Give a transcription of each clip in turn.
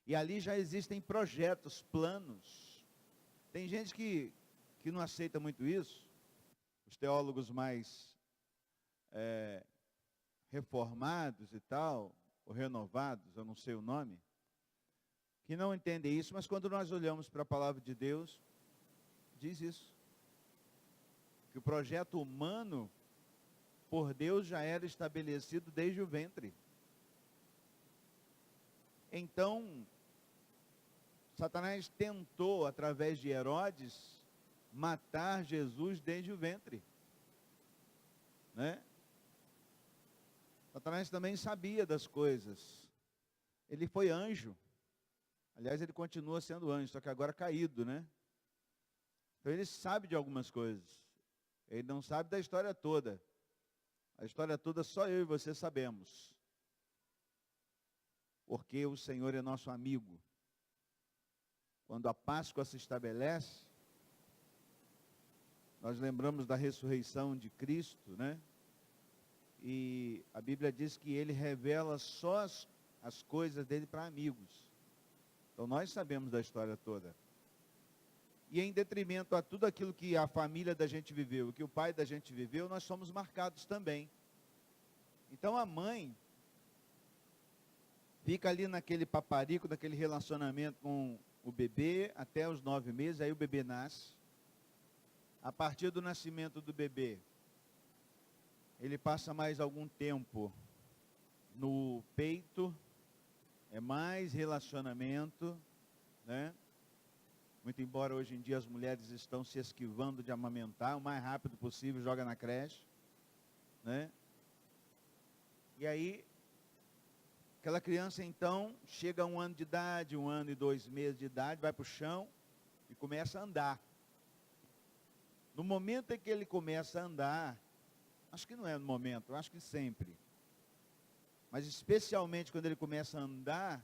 E ali já existem projetos, planos. Tem gente que não aceita muito isso, os teólogos mais reformados e tal, ou renovados, eu não sei o nome, que não entendem isso, mas quando nós olhamos para a palavra de Deus, diz isso. Que o projeto humano, por Deus, já era estabelecido desde o ventre. Então, Satanás tentou, através de Herodes, matar Jesus desde o ventre. Né? Satanás também sabia das coisas. Ele foi anjo. Aliás, ele continua sendo anjo, só que agora caído, né? Então ele sabe de algumas coisas. Ele não sabe da história toda. A história toda só eu e você sabemos. Porque o Senhor é nosso amigo. Quando a Páscoa se estabelece, nós lembramos da ressurreição de Cristo, né? E a Bíblia diz que ele revela só as coisas dele para amigos. Então nós sabemos da história toda. E em detrimento a tudo aquilo que a família da gente viveu, que o pai da gente viveu, nós somos marcados também. Então a mãe fica ali naquele paparico, naquele relacionamento com o bebê até os 9 meses, aí o bebê nasce. A partir do nascimento do bebê, ele passa mais algum tempo no peito, é mais relacionamento, né? Muito embora hoje em dia as mulheres estão se esquivando de amamentar, o mais rápido possível joga na creche, né? E aí, aquela criança então chega a 1 ano de idade, 1 ano e 2 meses de idade, vai para o chão e começa a andar. No momento em que ele começa a andar, acho que não é no momento, acho que sempre, mas especialmente quando ele começa a andar,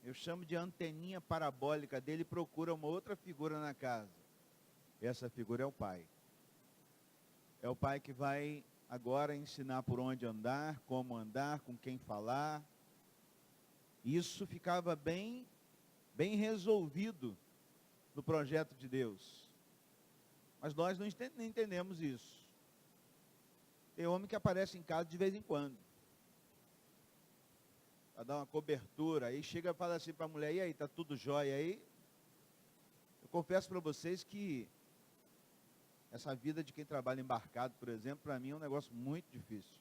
eu chamo de anteninha parabólica dele, procura uma outra figura na casa. Essa figura é o pai. É o pai que vai agora ensinar por onde andar, como andar, com quem falar. Isso ficava bem resolvido no projeto de Deus. Mas nós não entendemos isso. Tem homem que aparece em casa de vez em quando, para dar uma cobertura, aí chega e fala assim para a mulher, e aí, está tudo jóia aí? Eu confesso para vocês que essa vida de quem trabalha embarcado, por exemplo, para mim é um negócio muito difícil.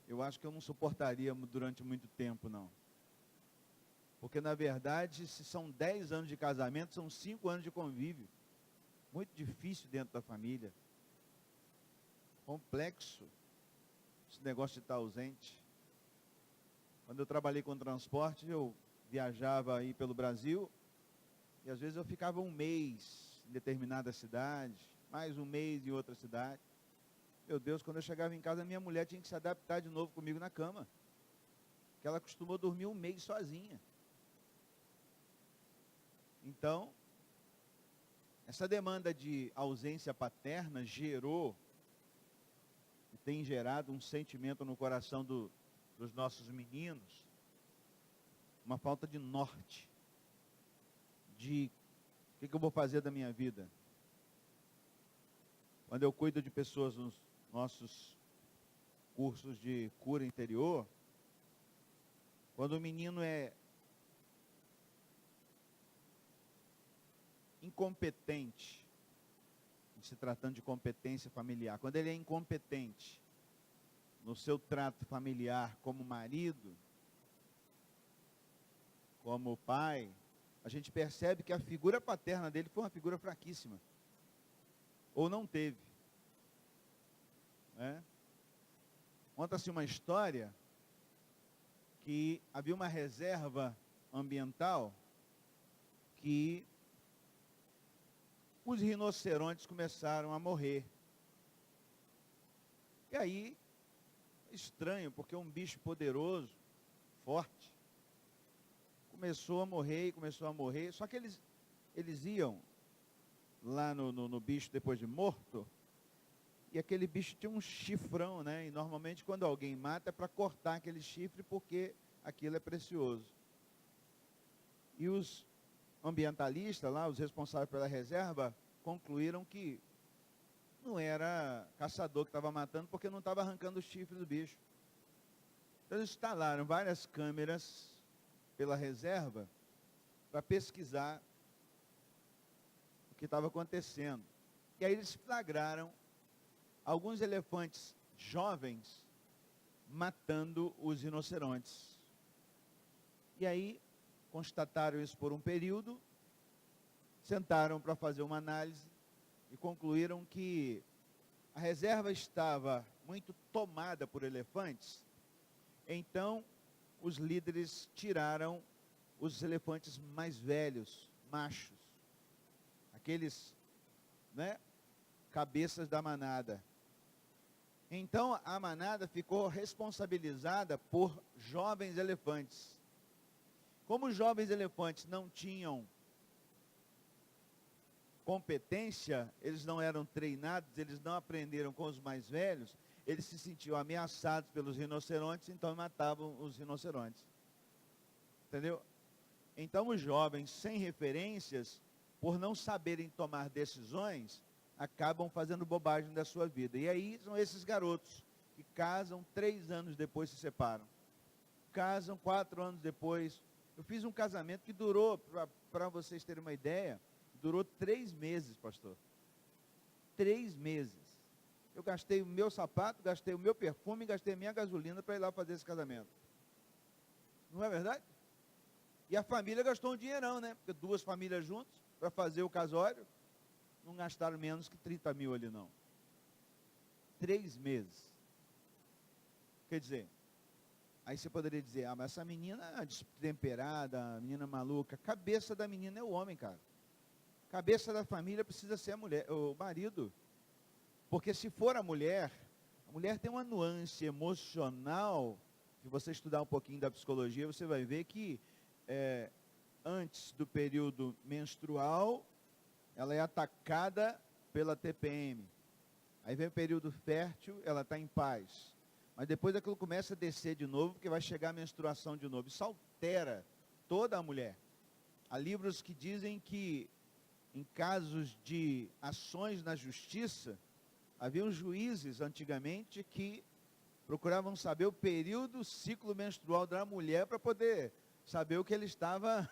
Eu acho que eu não suportaria durante muito tempo, não. Porque, na verdade, se são 10 anos de casamento, são 5 anos de convívio. Muito difícil dentro da família. Complexo esse negócio de estar ausente. Quando eu trabalhei com transporte, eu viajava aí pelo Brasil, e às vezes eu ficava 1 mês em determinada cidade, mais 1 mês em outra cidade. Meu Deus, quando eu chegava em casa, minha mulher tinha que se adaptar de novo comigo na cama. Porque ela costumou dormir 1 mês sozinha. Então, essa demanda de ausência paterna gerou, e tem gerado um sentimento no coração dos nossos meninos, uma falta de norte, de o que eu vou fazer da minha vida. Quando eu cuido de pessoas nos nossos cursos de cura interior, quando o menino é incompetente, se tratando de competência familiar, quando ele é incompetente no seu trato familiar como marido, como pai, a gente percebe que a figura paterna dele foi uma figura fraquíssima, ou não teve. Conta-se uma história que havia uma reserva ambiental que os rinocerontes começaram a morrer. E aí, estranho, porque um bicho poderoso, forte, começou a morrer, só que eles iam lá no bicho depois de morto, e aquele bicho tinha um chifrão, né? E normalmente quando alguém mata é para cortar aquele chifre, porque aquilo é precioso. E os ambientalistas lá, os responsáveis pela reserva, concluíram que não era caçador que estava matando, porque não estava arrancando o chifre do bicho. Então eles instalaram várias câmeras pela reserva para pesquisar o que estava acontecendo. E aí eles flagraram alguns elefantes jovens matando os rinocerontes. E aí constataram isso por um período, sentaram para fazer uma análise e concluíram que a reserva estava muito tomada por elefantes. Então, os líderes tiraram os elefantes mais velhos, machos, aqueles, né, cabeças da manada. Então, a manada ficou responsabilizada por jovens elefantes. Como os jovens elefantes não tinham competência, eles não eram treinados, eles não aprenderam com os mais velhos, eles se sentiam ameaçados pelos rinocerontes, então matavam os rinocerontes. Entendeu? Então os jovens sem referências, por não saberem tomar decisões, acabam fazendo bobagem da sua vida. E aí são esses garotos que casam 3 anos depois se separam. Casam 4 anos depois. Eu fiz um casamento que durou, para vocês terem uma ideia, durou 3 meses, pastor. 3 meses. Eu gastei o meu sapato, gastei o meu perfume, gastei a minha gasolina para ir lá fazer esse casamento. Não é verdade? E a família gastou um dinheirão, né? Porque 2 famílias juntas para fazer o casório, não gastaram menos que 30 mil ali não. 3 meses. Quer dizer, aí você poderia dizer, mas essa menina é destemperada, a menina maluca. A cabeça da menina é o homem, cara. A cabeça da família precisa ser a mulher, o marido. Porque se for a mulher tem uma nuance emocional, se você estudar um pouquinho da psicologia, você vai ver que antes do período menstrual, ela é atacada pela TPM. Aí vem o período fértil, ela está em paz. Mas depois aquilo começa a descer de novo, porque vai chegar a menstruação de novo. Isso altera toda a mulher. Há livros que dizem que, em casos de ações na justiça, haviam juízes antigamente que procuravam saber o período, o ciclo menstrual da mulher para poder saber o que ele estava,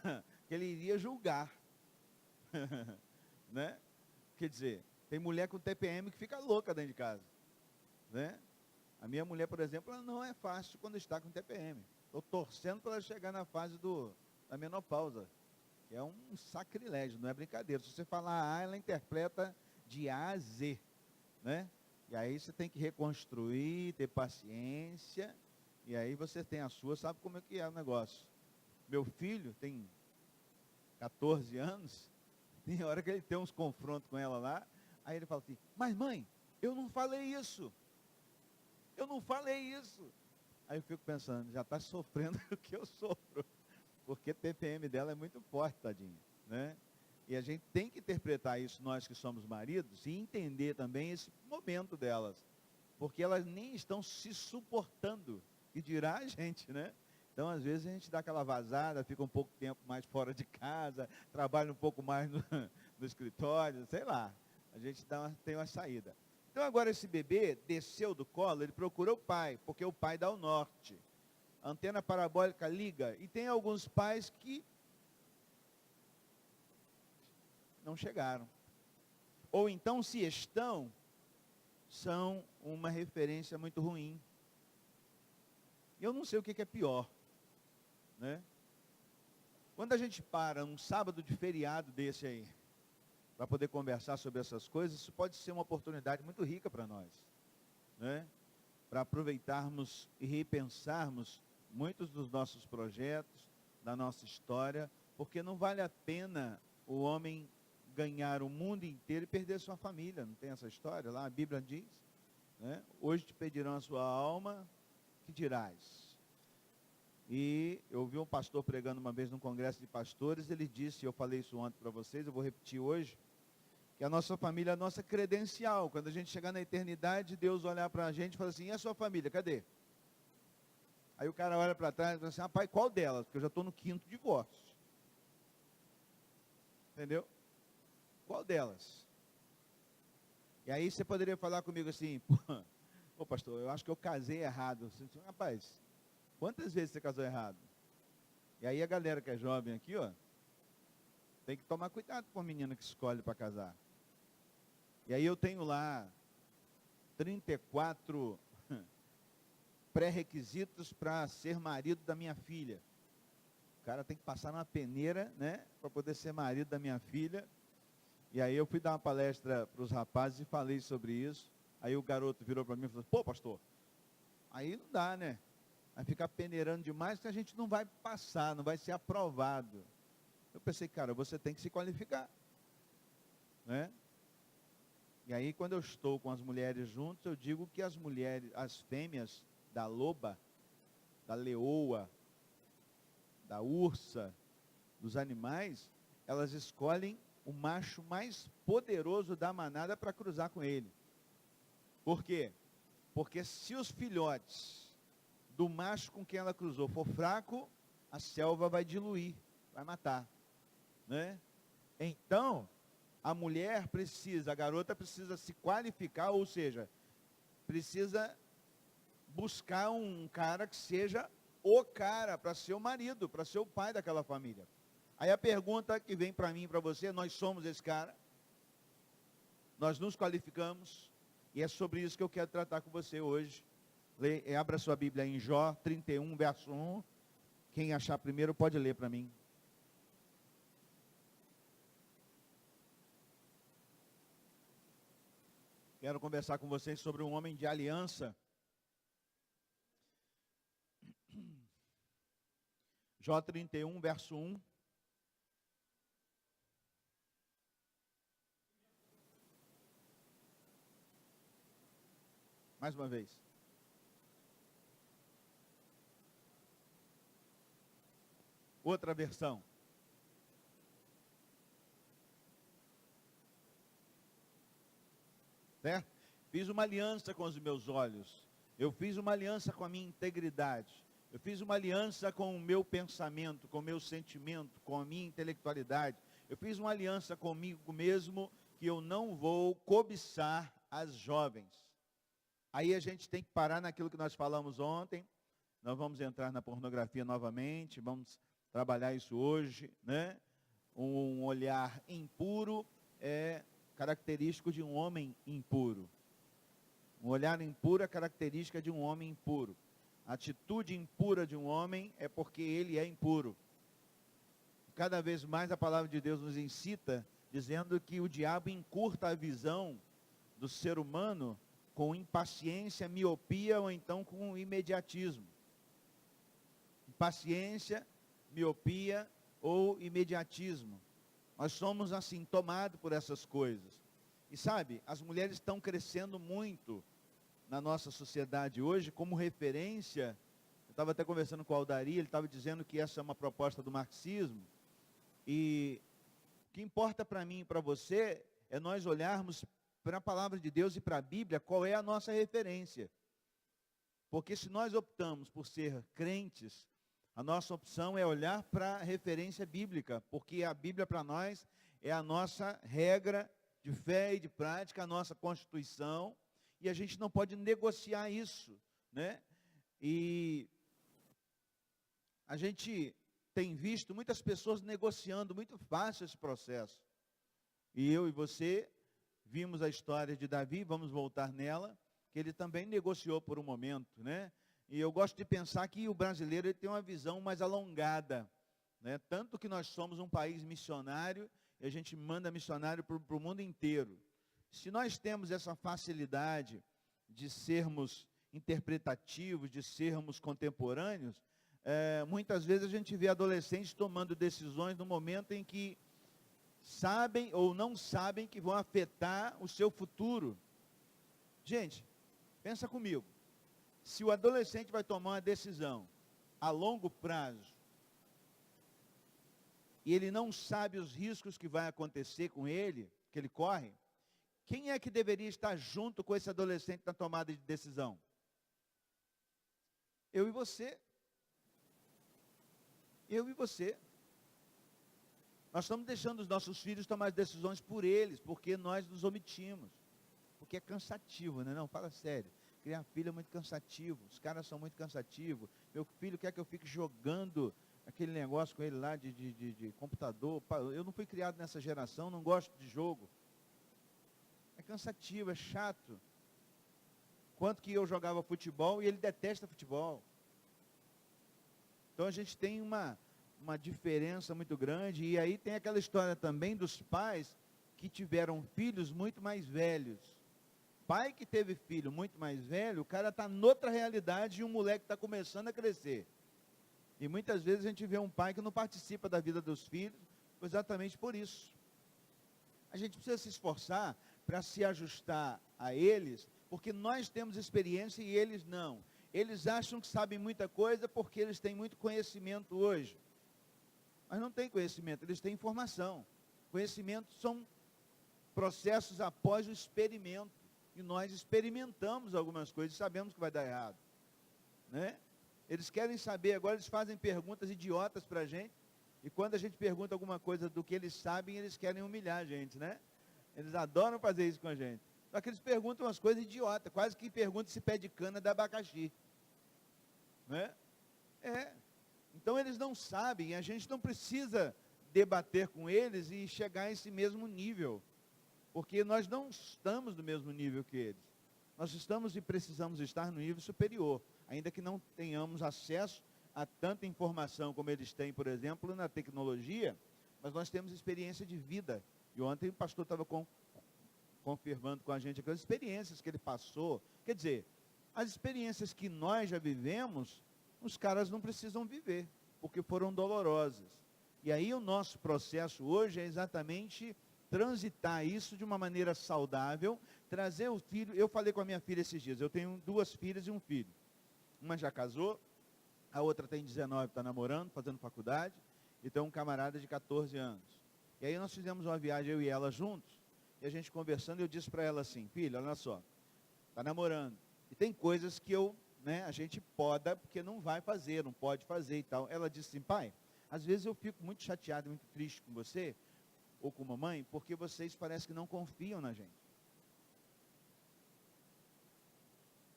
que ele iria julgar. Né? Quer dizer, tem mulher com TPM que fica louca dentro de casa. Né? A minha mulher, por exemplo, ela não é fácil quando está com TPM. Estou torcendo para ela chegar na fase da menopausa, que é um sacrilégio, não é brincadeira. Se você falar A, ela interpreta de A a Z. Né? E aí você tem que reconstruir, ter paciência, e aí você tem a sua, sabe como é que é o negócio. Meu filho tem 14 anos, tem hora que ele tem uns confrontos com ela lá, aí ele fala assim, mas mãe, eu não falei isso. Eu não falei isso. Aí eu fico pensando, já está sofrendo o que eu sofro, porque a TPM dela é muito forte, tadinha, né? E a gente tem que interpretar isso, nós que somos maridos, e entender também esse momento delas. Porque elas nem estão se suportando. E dirá a gente, né? Então, às vezes, a gente dá aquela vazada, fica um pouco tempo mais fora de casa, trabalha um pouco mais no escritório, sei lá. A gente tem uma saída. Então, agora esse bebê desceu do colo, ele procurou o pai, porque o pai dá o norte. A antena parabólica liga. E tem alguns pais que não chegaram. Ou então, se estão, são uma referência muito ruim. Eu não sei o que é pior, né? Quando a gente para um sábado de feriado desse aí, para poder conversar sobre essas coisas, isso pode ser uma oportunidade muito rica para nós, né? Para aproveitarmos e repensarmos muitos dos nossos projetos, da nossa história, porque não vale a pena o homem ganhar o mundo inteiro e perder sua família. Não tem essa história lá? A Bíblia diz, né? Hoje te pedirão a sua alma, que dirás? E eu ouvi um pastor pregando uma vez num congresso de pastores, ele disse, eu falei isso ontem para vocês, eu vou repetir hoje, que a nossa família é a nossa credencial. Quando a gente chegar na eternidade, Deus olhar para a gente e fala assim, e a sua família, cadê? Aí o cara olha para trás e fala assim, pai, qual delas? Porque eu já estou no 5º divórcio. Entendeu? Qual delas? E aí você poderia falar comigo assim, pô pastor, eu acho que eu casei errado. Você diz, rapaz, quantas vezes você casou errado? E aí a galera que é jovem aqui, ó, tem que tomar cuidado com a menina que escolhe para casar. E aí eu tenho lá 34 pré-requisitos para ser marido da minha filha. O cara tem que passar numa peneira, né, para poder ser marido da minha filha. E aí eu fui dar uma palestra para os rapazes e falei sobre isso. Aí o garoto virou para mim e falou, pô pastor, aí não dá, né? Vai ficar peneirando demais que a gente não vai passar, não vai ser aprovado. Eu pensei, cara, você tem que se qualificar, né? E aí quando eu estou com as mulheres juntos, eu digo que as mulheres, as fêmeas da loba, da leoa, da ursa, dos animais, elas escolhem o macho mais poderoso da manada para cruzar com ele. Por quê? Porque se os filhotes do macho com quem ela cruzou for fraco, a selva vai diluir, vai matar, né? Então, a mulher precisa, a garota precisa se qualificar, ou seja, precisa buscar um cara que seja o cara para ser o marido, para ser o pai daquela família. Aí a pergunta que vem para mim e para você, nós somos esse cara? Nós nos qualificamos? E é sobre isso que eu quero tratar com você hoje. Abra sua Bíblia em Jó 31, verso 1. Quem achar primeiro pode ler para mim. Quero conversar com vocês sobre um homem de aliança. Jó 31, verso 1. Mais uma vez. Outra versão. Certo? Fiz uma aliança com os meus olhos. Eu fiz uma aliança com a minha integridade. Eu fiz uma aliança com o meu pensamento, com o meu sentimento, com a minha intelectualidade. Eu fiz uma aliança comigo mesmo que eu não vou cobiçar as jovens. Aí a gente tem que parar naquilo que nós falamos ontem. Nós vamos entrar na pornografia novamente, vamos trabalhar isso hoje, né? Um olhar impuro é característico de um homem impuro. Um olhar impuro é característica de um homem impuro. A atitude impura de um homem é porque ele é impuro. Cada vez mais a palavra de Deus nos incita, dizendo que o diabo encurta a visão do ser humano com impaciência, miopia ou então com imediatismo. Impaciência, miopia ou imediatismo. Nós somos assim, tomados por essas coisas. E sabe, as mulheres estão crescendo muito na nossa sociedade hoje como referência. Eu estava até conversando com o Aldari, ele estava dizendo que essa é uma proposta do marxismo. E o que importa para mim e para você é nós olharmos para a palavra de Deus e para a Bíblia, qual é a nossa referência. Porque se nós optamos por ser crentes, a nossa opção é olhar para a referência bíblica, porque a Bíblia para nós é a nossa regra de fé e de prática, a nossa constituição, e a gente não pode negociar isso, né? E a gente tem visto muitas pessoas negociando muito fácil esse processo. E eu e você vimos a história de Davi, vamos voltar nela, que ele também negociou por um momento, né? E eu gosto de pensar que o brasileiro ele tem uma visão mais alongada, né? Tanto que nós somos um país missionário, e a gente manda missionário para o mundo inteiro. Se nós temos essa facilidade de sermos interpretativos, de sermos contemporâneos, muitas vezes a gente vê adolescentes tomando decisões no momento em que sabem ou não sabem que vão afetar o seu futuro. Gente, pensa comigo. Se o adolescente vai tomar uma decisão a longo prazo e ele não sabe os riscos que vai acontecer com ele, que ele corre, quem é que deveria estar junto com esse adolescente na tomada de decisão? Eu e você. Eu e você. Nós estamos deixando os nossos filhos tomar as decisões por eles, porque nós nos omitimos. Porque é cansativo, né? Não, fala sério. Criar filho é muito cansativo, os caras são muito cansativos. Meu filho quer que eu fique jogando aquele negócio com ele lá de computador. Eu não fui criado nessa geração, não gosto de jogo. É cansativo, é chato. Quanto que eu jogava futebol e ele detesta futebol. Então a gente tem uma diferença muito grande. E aí tem aquela história também dos pais que tiveram filhos muito mais velhos. Pai que teve filho muito mais velho, o cara está noutra realidade e um moleque está começando a crescer. E muitas vezes a gente vê um pai que não participa da vida dos filhos, exatamente por isso. A gente precisa se esforçar para se ajustar a eles, porque nós temos experiência e eles não. Eles acham que sabem muita coisa porque eles têm muito conhecimento hoje. Mas não têm conhecimento, eles têm informação. Conhecimento são processos após o experimento. E nós experimentamos algumas coisas e sabemos que vai dar errado. Né? Eles querem saber, agora eles fazem perguntas idiotas para a gente. E quando a gente pergunta alguma coisa do que eles sabem, eles querem humilhar a gente, né? Eles adoram fazer isso com a gente. Só que eles perguntam umas coisas idiotas, quase que perguntam se pé de cana dá abacaxi. Né? Então eles não sabem, a gente não precisa debater com eles e chegar a esse mesmo nível. Porque nós não estamos no mesmo nível que eles. Nós estamos e precisamos estar no nível superior. Ainda que não tenhamos acesso a tanta informação como eles têm, por exemplo, na tecnologia, mas nós temos experiência de vida. E ontem o pastor estava confirmando com a gente aquelas experiências que ele passou. Quer dizer, as experiências que nós já vivemos, os caras não precisam viver, porque foram dolorosas. E aí o nosso processo hoje é exatamente transitar isso de uma maneira saudável, trazer o filho. Eu falei com a minha filha esses dias, eu tenho 2 filhas e um filho. Uma já casou, a outra tem 19, está namorando, fazendo faculdade, e tem um camarada de 14 anos. E aí nós fizemos uma viagem, eu e ela juntos, e a gente conversando, eu disse para ela assim, filha, olha só, está namorando, e tem coisas que a gente poda, porque não vai fazer, não pode fazer e tal. Ela disse assim, pai, às vezes eu fico muito chateado, muito triste com você, ou com mamãe, porque vocês parecem que não confiam na gente.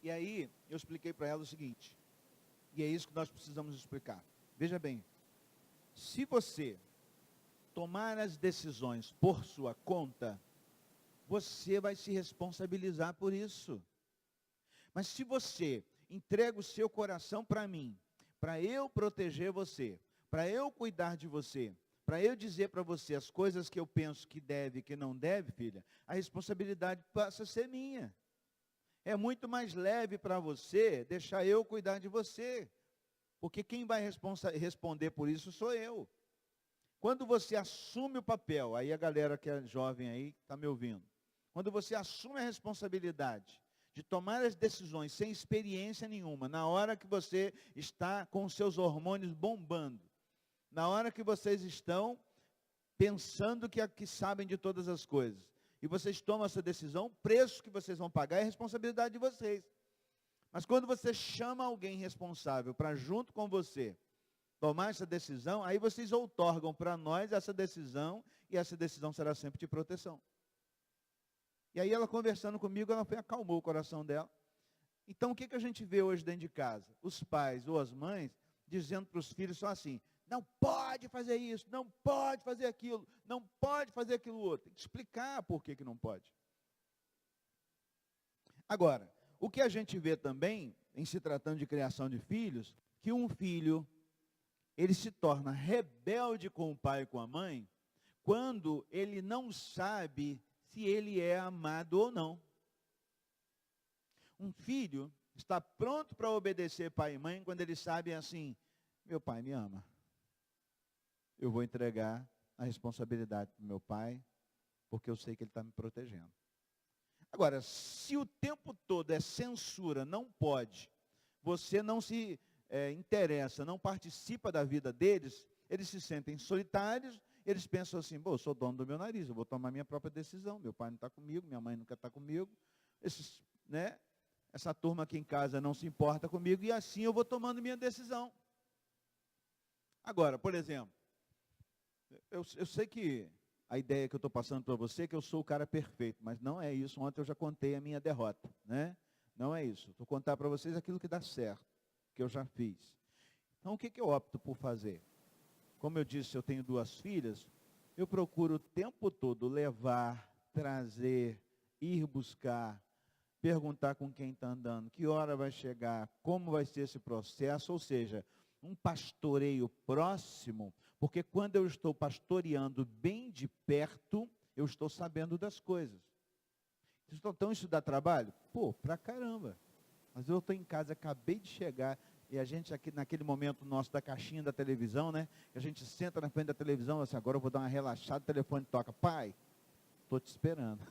E aí, eu expliquei para ela o seguinte, e é isso que nós precisamos explicar. Veja bem, se você tomar as decisões por sua conta, você vai se responsabilizar por isso. Mas se você entrega o seu coração para mim, para eu proteger você, para eu cuidar de você, para eu dizer para você as coisas que eu penso que deve e que não deve, filha, a responsabilidade passa a ser minha. É muito mais leve para você deixar eu cuidar de você. Porque quem vai responder por isso sou eu. Quando você assume o papel, aí a galera que é jovem aí está me ouvindo. Quando você assume a responsabilidade de tomar as decisões sem experiência nenhuma, na hora que você está com os seus hormônios bombando, na hora que vocês estão pensando que sabem de todas as coisas, e vocês tomam essa decisão, o preço que vocês vão pagar é responsabilidade de vocês. Mas quando você chama alguém responsável para junto com você tomar essa decisão, aí vocês outorgam para nós essa decisão, e essa decisão será sempre de proteção. E aí ela conversando comigo, ela acalmou o coração dela. Então o que a gente vê hoje dentro de casa? Os pais ou as mães dizendo para os filhos só assim, não pode fazer isso, não pode fazer aquilo, não pode fazer aquilo outro. Tem que explicar por que não pode. Agora, o que a gente vê também, em se tratando de criação de filhos, que um filho, ele se torna rebelde com o pai e com a mãe, quando ele não sabe se ele é amado ou não. Um filho está pronto para obedecer pai e mãe quando ele sabe assim, meu pai me ama. Eu vou entregar a responsabilidade para o meu pai, porque eu sei que ele está me protegendo. Agora, se o tempo todo é censura, não pode, você não se interessa, não participa da vida deles, eles se sentem solitários, eles pensam assim, eu sou dono do meu nariz, eu vou tomar minha própria decisão, meu pai não está comigo, minha mãe nunca está comigo, essa turma aqui em casa não se importa comigo, e assim eu vou tomando minha decisão. Agora, por exemplo, Eu sei que a ideia que eu estou passando para você é que eu sou o cara perfeito, mas não é isso. Ontem eu já contei a minha derrota, né? Não é isso. Estou contar para vocês aquilo que dá certo, que eu já fiz. Então, o que eu opto por fazer? Como eu disse, eu tenho 2 filhas, eu procuro o tempo todo levar, trazer, ir buscar, perguntar com quem está andando, que hora vai chegar, como vai ser esse processo, ou seja, um pastoreio próximo, porque quando eu estou pastoreando bem de perto, eu estou sabendo das coisas. Então isso dá trabalho? Pô, pra caramba. Mas eu estou em casa, acabei de chegar, e a gente aqui naquele momento nosso da caixinha da televisão, né? A gente senta na frente da televisão, assim, agora eu vou dar uma relaxada, o telefone toca, pai, estou te esperando.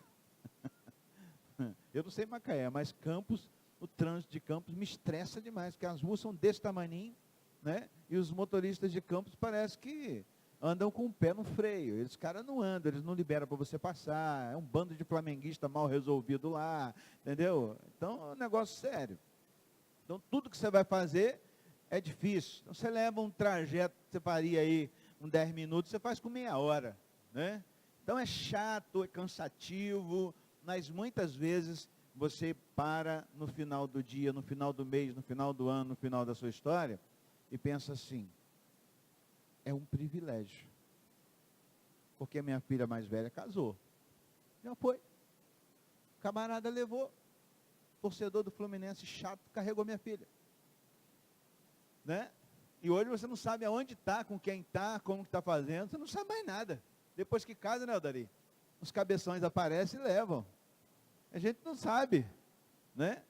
Eu não sei Macaé, mas Campos, o trânsito de Campos me estressa demais, porque as ruas são desse tamaninho, né? E os motoristas de Campos parece que andam com o pé no freio. Eles caras não andam, eles não liberam para você passar. É um bando de flamenguista mal resolvido lá, entendeu? Então é um negócio sério. Então tudo que você vai fazer é difícil. Então você leva um trajeto que você faria aí 10 minutos, você faz com meia hora, né? Então é chato, é cansativo, mas muitas vezes você para no final do dia, no final do mês, no final do ano, no final da sua história, e pensa assim, é um privilégio. Porque a minha filha mais velha casou. Já foi. O camarada levou. Torcedor do Fluminense chato, carregou minha filha. Né? E hoje você não sabe aonde está, com quem está, como que está fazendo, você não sabe mais nada. Depois que casa, né, Dari? Os cabeções aparecem e levam. A gente não sabe, né?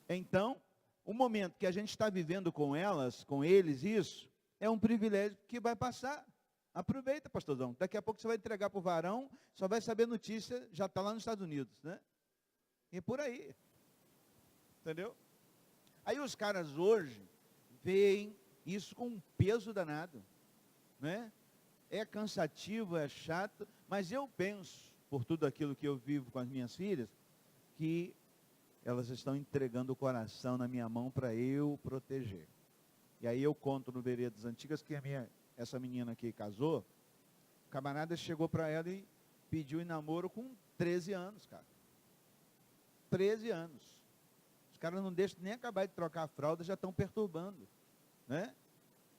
Então, o momento que a gente está vivendo com elas, com eles, isso, é um privilégio que vai passar. Aproveita, pastorzão. Daqui a pouco você vai entregar para o varão, só vai saber notícia, já está lá nos Estados Unidos, né? E por aí. Entendeu? Aí os caras hoje veem isso com um peso danado, né? É cansativo, é chato, mas eu penso, por tudo aquilo que eu vivo com as minhas filhas, que elas estão entregando o coração na minha mão para eu proteger. E aí eu conto no Veredas Antigas que essa menina aqui casou, o camarada chegou para ela e pediu em namoro com 13 anos, cara. 13 anos. Os caras não deixam nem acabar de trocar a fralda, já estão perturbando, né?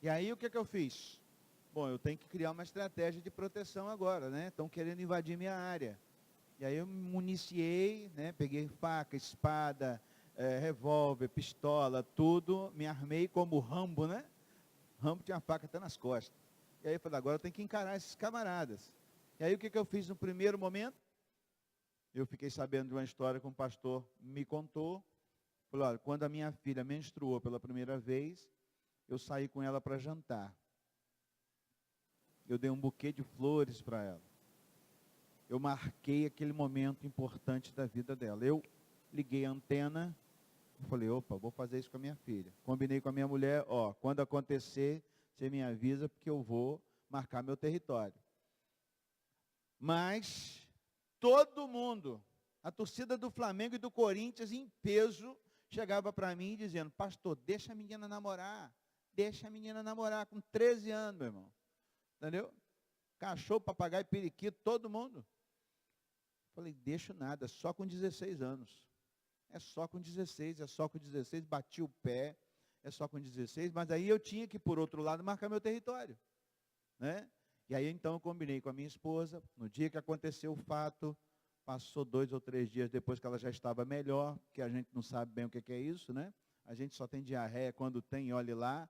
E aí o que eu fiz? Bom, eu tenho que criar uma estratégia de proteção agora, né? Estão querendo invadir minha área. E aí eu me municiei, né? Peguei faca, espada, revólver, pistola, tudo. Me armei como Rambo, né? Rambo tinha faca até nas costas. E aí eu falei, agora eu tenho que encarar esses camaradas. E aí o que eu fiz no primeiro momento? Eu fiquei sabendo de uma história que um pastor me contou. Falei, olha, quando a minha filha menstruou pela primeira vez, eu saí com ela para jantar. Eu dei um buquê de flores para ela. Eu marquei aquele momento importante da vida dela. Eu liguei a antena, falei, opa, vou fazer isso com a minha filha. Combinei com a minha mulher, ó, quando acontecer, você me avisa, porque eu vou marcar meu território. Mas, todo mundo, a torcida do Flamengo e do Corinthians, em peso, chegava para mim dizendo, pastor, deixa a menina namorar. Deixa a menina namorar, com 13 anos, meu irmão. Entendeu? Cachorro, papagaio, periquito, todo mundo. Falei, deixo nada, só com 16 anos. É só com 16, é só com 16, bati o pé, é só com 16, mas aí eu tinha que, por outro lado, marcar meu território. Né? E aí então eu combinei com a minha esposa, no dia que aconteceu o fato, passou 2 ou 3 dias depois que ela já estava melhor, que a gente não sabe bem o que é isso, né? A gente só tem diarreia quando tem, olhe lá.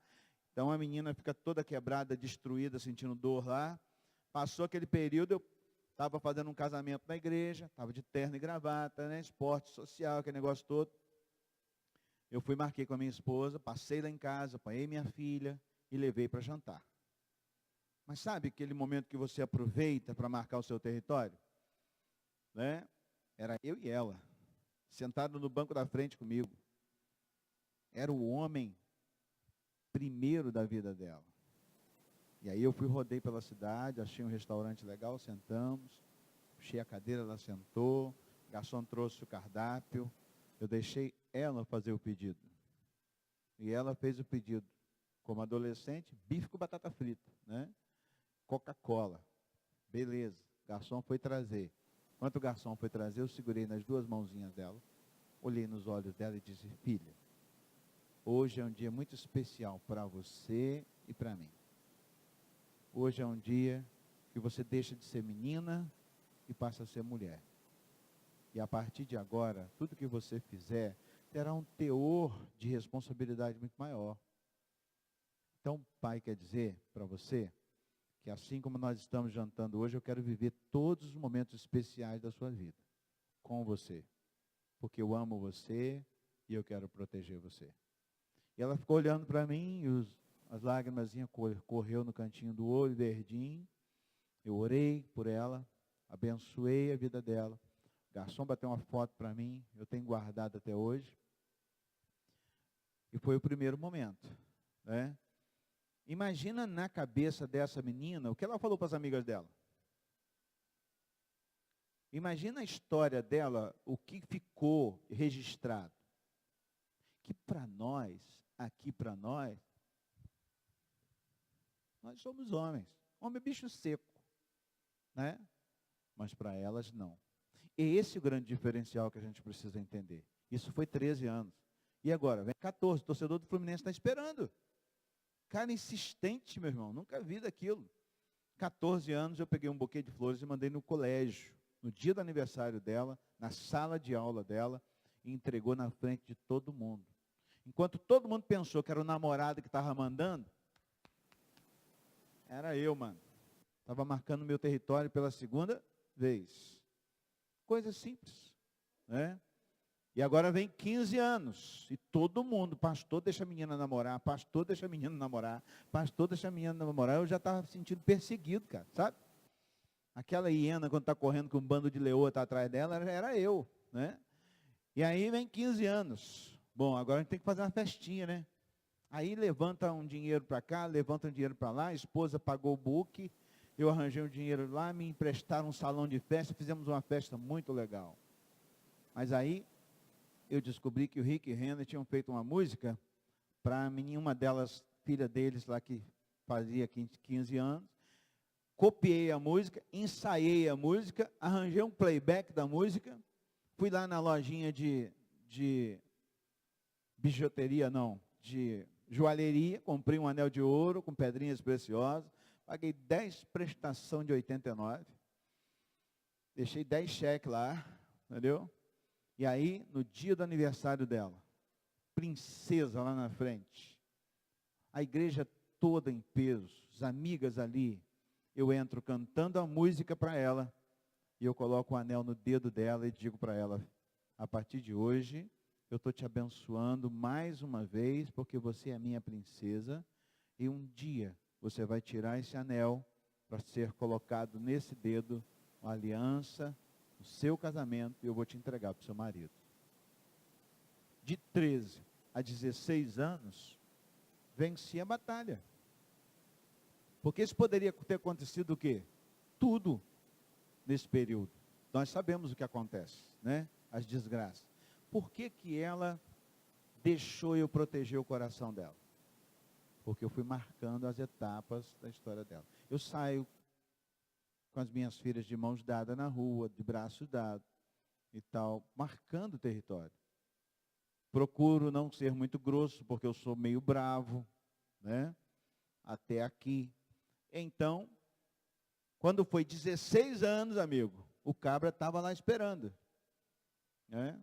Então a menina fica toda quebrada, destruída, sentindo dor lá. Passou aquele período, eu estava fazendo um casamento na igreja, estava de terno e gravata, né? Esporte social, aquele negócio todo. Eu fui, marquei com a minha esposa, passei lá em casa, apanhei minha filha e levei para jantar. Mas sabe aquele momento que você aproveita para marcar o seu território? Né? Era eu e ela, sentado no banco da frente comigo. Era o homem primeiro da vida dela. E aí eu rodei pela cidade, achei um restaurante legal, sentamos, puxei a cadeira, ela sentou, o garçom trouxe o cardápio, eu deixei ela fazer o pedido. E ela fez o pedido, como adolescente, bife com batata frita, né? Coca-Cola. Beleza. O garçom foi trazer. Enquanto o garçom foi trazer, eu segurei nas duas mãozinhas dela, olhei nos olhos dela e disse: filha, hoje é um dia muito especial para você e para mim. Hoje é um dia que você deixa de ser menina e passa a ser mulher. E a partir de agora, tudo que você fizer terá um teor de responsabilidade muito maior. Então, pai quer dizer para você que assim como nós estamos jantando hoje, eu quero viver todos os momentos especiais da sua vida com você. Porque eu amo você e eu quero proteger você. E ela ficou olhando para mim e as lágrimas correu no cantinho do olho, verdinho. Eu orei por ela, abençoei a vida dela. O garçom bateu uma foto para mim, eu tenho guardado até hoje. E foi o primeiro momento, né? Imagina na cabeça dessa menina, o que ela falou para as amigas dela. Imagina a história dela, o que ficou registrado. Que para nós, aqui para nós somos homens. Homem é bicho seco, né? Mas para elas não. E esse é o grande diferencial que a gente precisa entender. Isso foi 13 anos. E agora? Vem 14, o torcedor do Fluminense está esperando. Cara insistente, meu irmão, nunca vi daquilo. 14 anos eu peguei um buquê de flores e mandei no colégio, no dia do aniversário dela, na sala de aula dela, e entregou na frente de todo mundo. Enquanto todo mundo pensou que era o namorado que estava mandando, era eu, mano. Estava marcando meu território pela segunda vez. Coisa simples, né? E agora vem 15 anos, e todo mundo, pastor deixa a menina namorar, pastor deixa a menina namorar, pastor deixa a menina namorar, eu já estava me sentindo perseguido, cara, sabe? Aquela hiena, quando está correndo com um bando de leoa está atrás dela, era eu, né? E aí vem 15 anos. Bom, agora a gente tem que fazer uma festinha, né? Aí levanta um dinheiro para cá, levanta um dinheiro para lá, a esposa pagou o book, eu arranjei um dinheiro lá, me emprestaram um salão de festa, fizemos uma festa muito legal. Mas aí eu descobri que o Rick e Renner tinham feito uma música para uma delas, filha deles lá que fazia 15 anos. Copiei a música, ensaiei a música, arranjei um playback da música, fui lá na lojinha de bijuteria, não, de joalheria, comprei um anel de ouro com pedrinhas preciosas, paguei 10 prestação de 89, deixei 10 cheques lá, entendeu? E aí, no dia do aniversário dela, princesa lá na frente, a igreja toda em peso, as amigas ali, eu entro cantando a música para ela, e eu coloco o anel no dedo dela e digo para ela: a partir de hoje, eu estou te abençoando mais uma vez, porque você é minha princesa, e um dia você vai tirar esse anel para ser colocado nesse dedo, uma aliança, o seu casamento, e eu vou te entregar para o seu marido. De 13 a 16 anos, venci a batalha. Porque isso poderia ter acontecido o quê? Tudo nesse período. Nós sabemos o que acontece, né? As desgraças. Por que que ela deixou eu proteger o coração dela? Porque eu fui marcando as etapas da história dela. Eu saio com as minhas filhas de mãos dadas na rua, de braços dados e tal, marcando o território. Procuro não ser muito grosso, porque eu sou meio bravo, né? Até aqui. Então, quando foi 16 anos, amigo, o cabra estava lá esperando, né?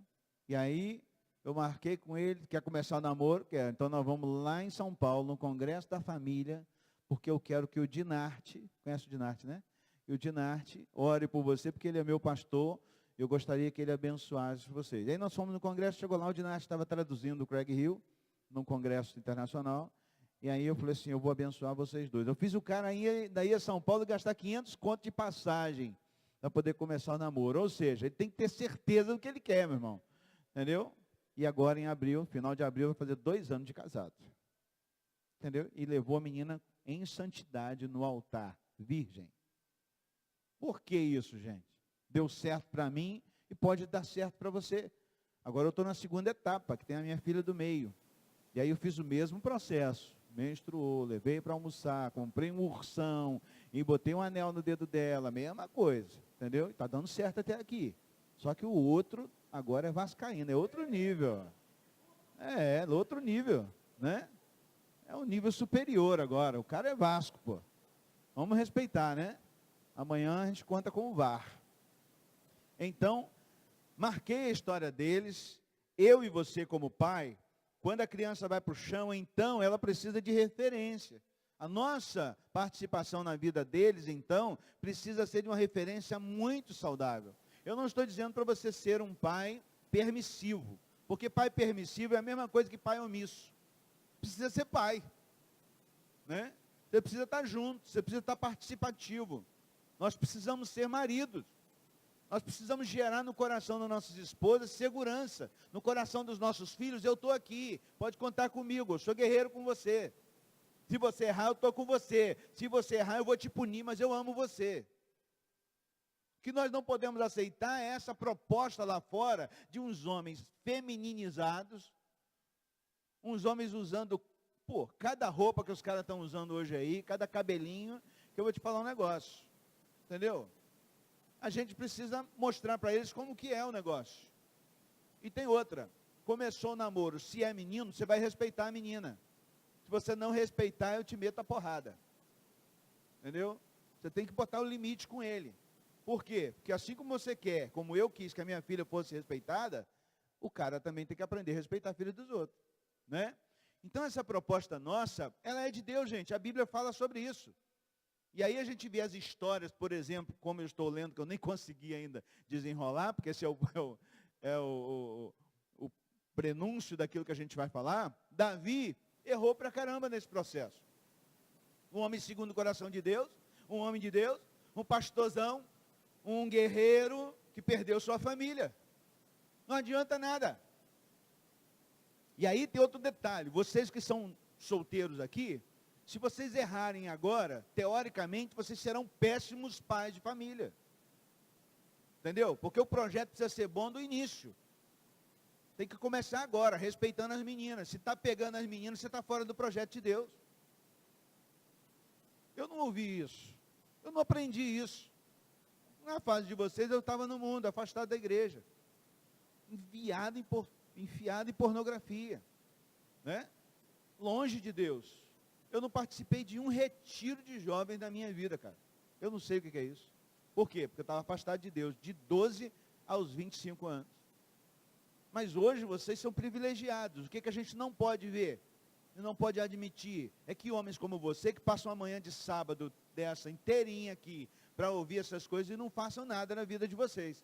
E aí, eu marquei com ele, quer começar o namoro? Quer. Então, nós vamos lá em São Paulo, no Congresso da Família, porque eu quero que o Dinarte, conhece o Dinarte, né? E o Dinarte ore por você, porque ele é meu pastor, eu gostaria que ele abençoasse vocês. E aí nós fomos no congresso, chegou lá, o Dinarte estava traduzindo o Craig Hill, num congresso internacional, e aí eu falei assim: eu vou abençoar vocês dois. Eu fiz o cara aí, daí a São Paulo gastar 500 conto de passagem, para poder começar o namoro. Ou seja, ele tem que ter certeza do que ele quer, meu irmão. Entendeu? E agora em abril, final de abril, vai fazer 2 anos de casado. Entendeu? E levou a menina em santidade no altar, virgem. Por que isso, gente? Deu certo para mim e pode dar certo para você. Agora eu estou na segunda etapa, que tem a minha filha do meio. E aí eu fiz o mesmo processo. Menstruou, levei para almoçar, comprei um ursão E botei um anel no dedo dela, mesma coisa, entendeu? Está dando certo até aqui. Só que o outro agora é vascaíno, é outro nível. É outro nível, né? É um nível superior agora. O cara é Vasco, pô. Vamos respeitar, né? Amanhã a gente conta com o VAR. Então, marquei a história deles. Eu e você como pai, quando a criança vai para o chão, então ela precisa de referência. A nossa participação na vida deles, então, precisa ser de uma referência muito saudável. Eu não estou dizendo para você ser um pai permissivo, porque pai permissivo é a mesma coisa que pai omisso. Precisa ser pai, né? Você precisa estar junto, você precisa estar participativo. Nós precisamos ser maridos. Nós precisamos gerar no coração das nossas esposas segurança. No coração dos nossos filhos, eu estou aqui, pode contar comigo, eu sou guerreiro com você. Se você errar, eu estou com você. Se você errar, eu vou te punir, mas eu amo você. O que nós não podemos aceitar é essa proposta lá fora de uns homens femininizados, uns homens usando, cada roupa que os caras estão usando hoje aí, cada cabelinho, que eu vou te falar um negócio. Entendeu? A gente precisa mostrar para eles como que é o negócio. E tem outra. Começou o namoro, se é menino, você vai respeitar a menina. Se você não respeitar, eu te meto a porrada. Entendeu? Você tem que botar o limite com ele. Por quê? Porque assim como você quer, como eu quis que a minha filha fosse respeitada, o cara também tem que aprender a respeitar a filha dos outros. Né? Então essa proposta nossa, ela é de Deus, gente. A Bíblia fala sobre isso. E aí a gente vê as histórias, por exemplo, como eu estou lendo, que eu nem consegui ainda desenrolar, porque esse é o prenúncio daquilo que a gente vai falar. Davi errou pra caramba nesse processo. Um homem segundo o coração de Deus, um homem de Deus, um pastorzão, um guerreiro que perdeu sua família. Não adianta nada. E aí tem outro detalhe, vocês que são solteiros aqui, se vocês errarem agora, teoricamente, vocês serão péssimos pais de família. Entendeu? Porque o projeto precisa ser bom do início. Tem que começar agora, respeitando as meninas. Se está pegando as meninas, você está fora do projeto de Deus. Eu não ouvi isso. Eu não aprendi isso. Na fase de vocês, eu estava no mundo, afastado da igreja. Enfiado em pornografia. Né? Longe de Deus. Eu não participei de um retiro de jovens da minha vida, cara. Eu não sei o que é isso. Por quê? Porque eu estava afastado de Deus, de 12 aos 25 anos. Mas hoje vocês são privilegiados. O que a gente não pode ver, e não pode admitir, é que homens como você, que passam a manhã de sábado dessa inteirinha aqui, para ouvir essas coisas e não façam nada na vida de vocês.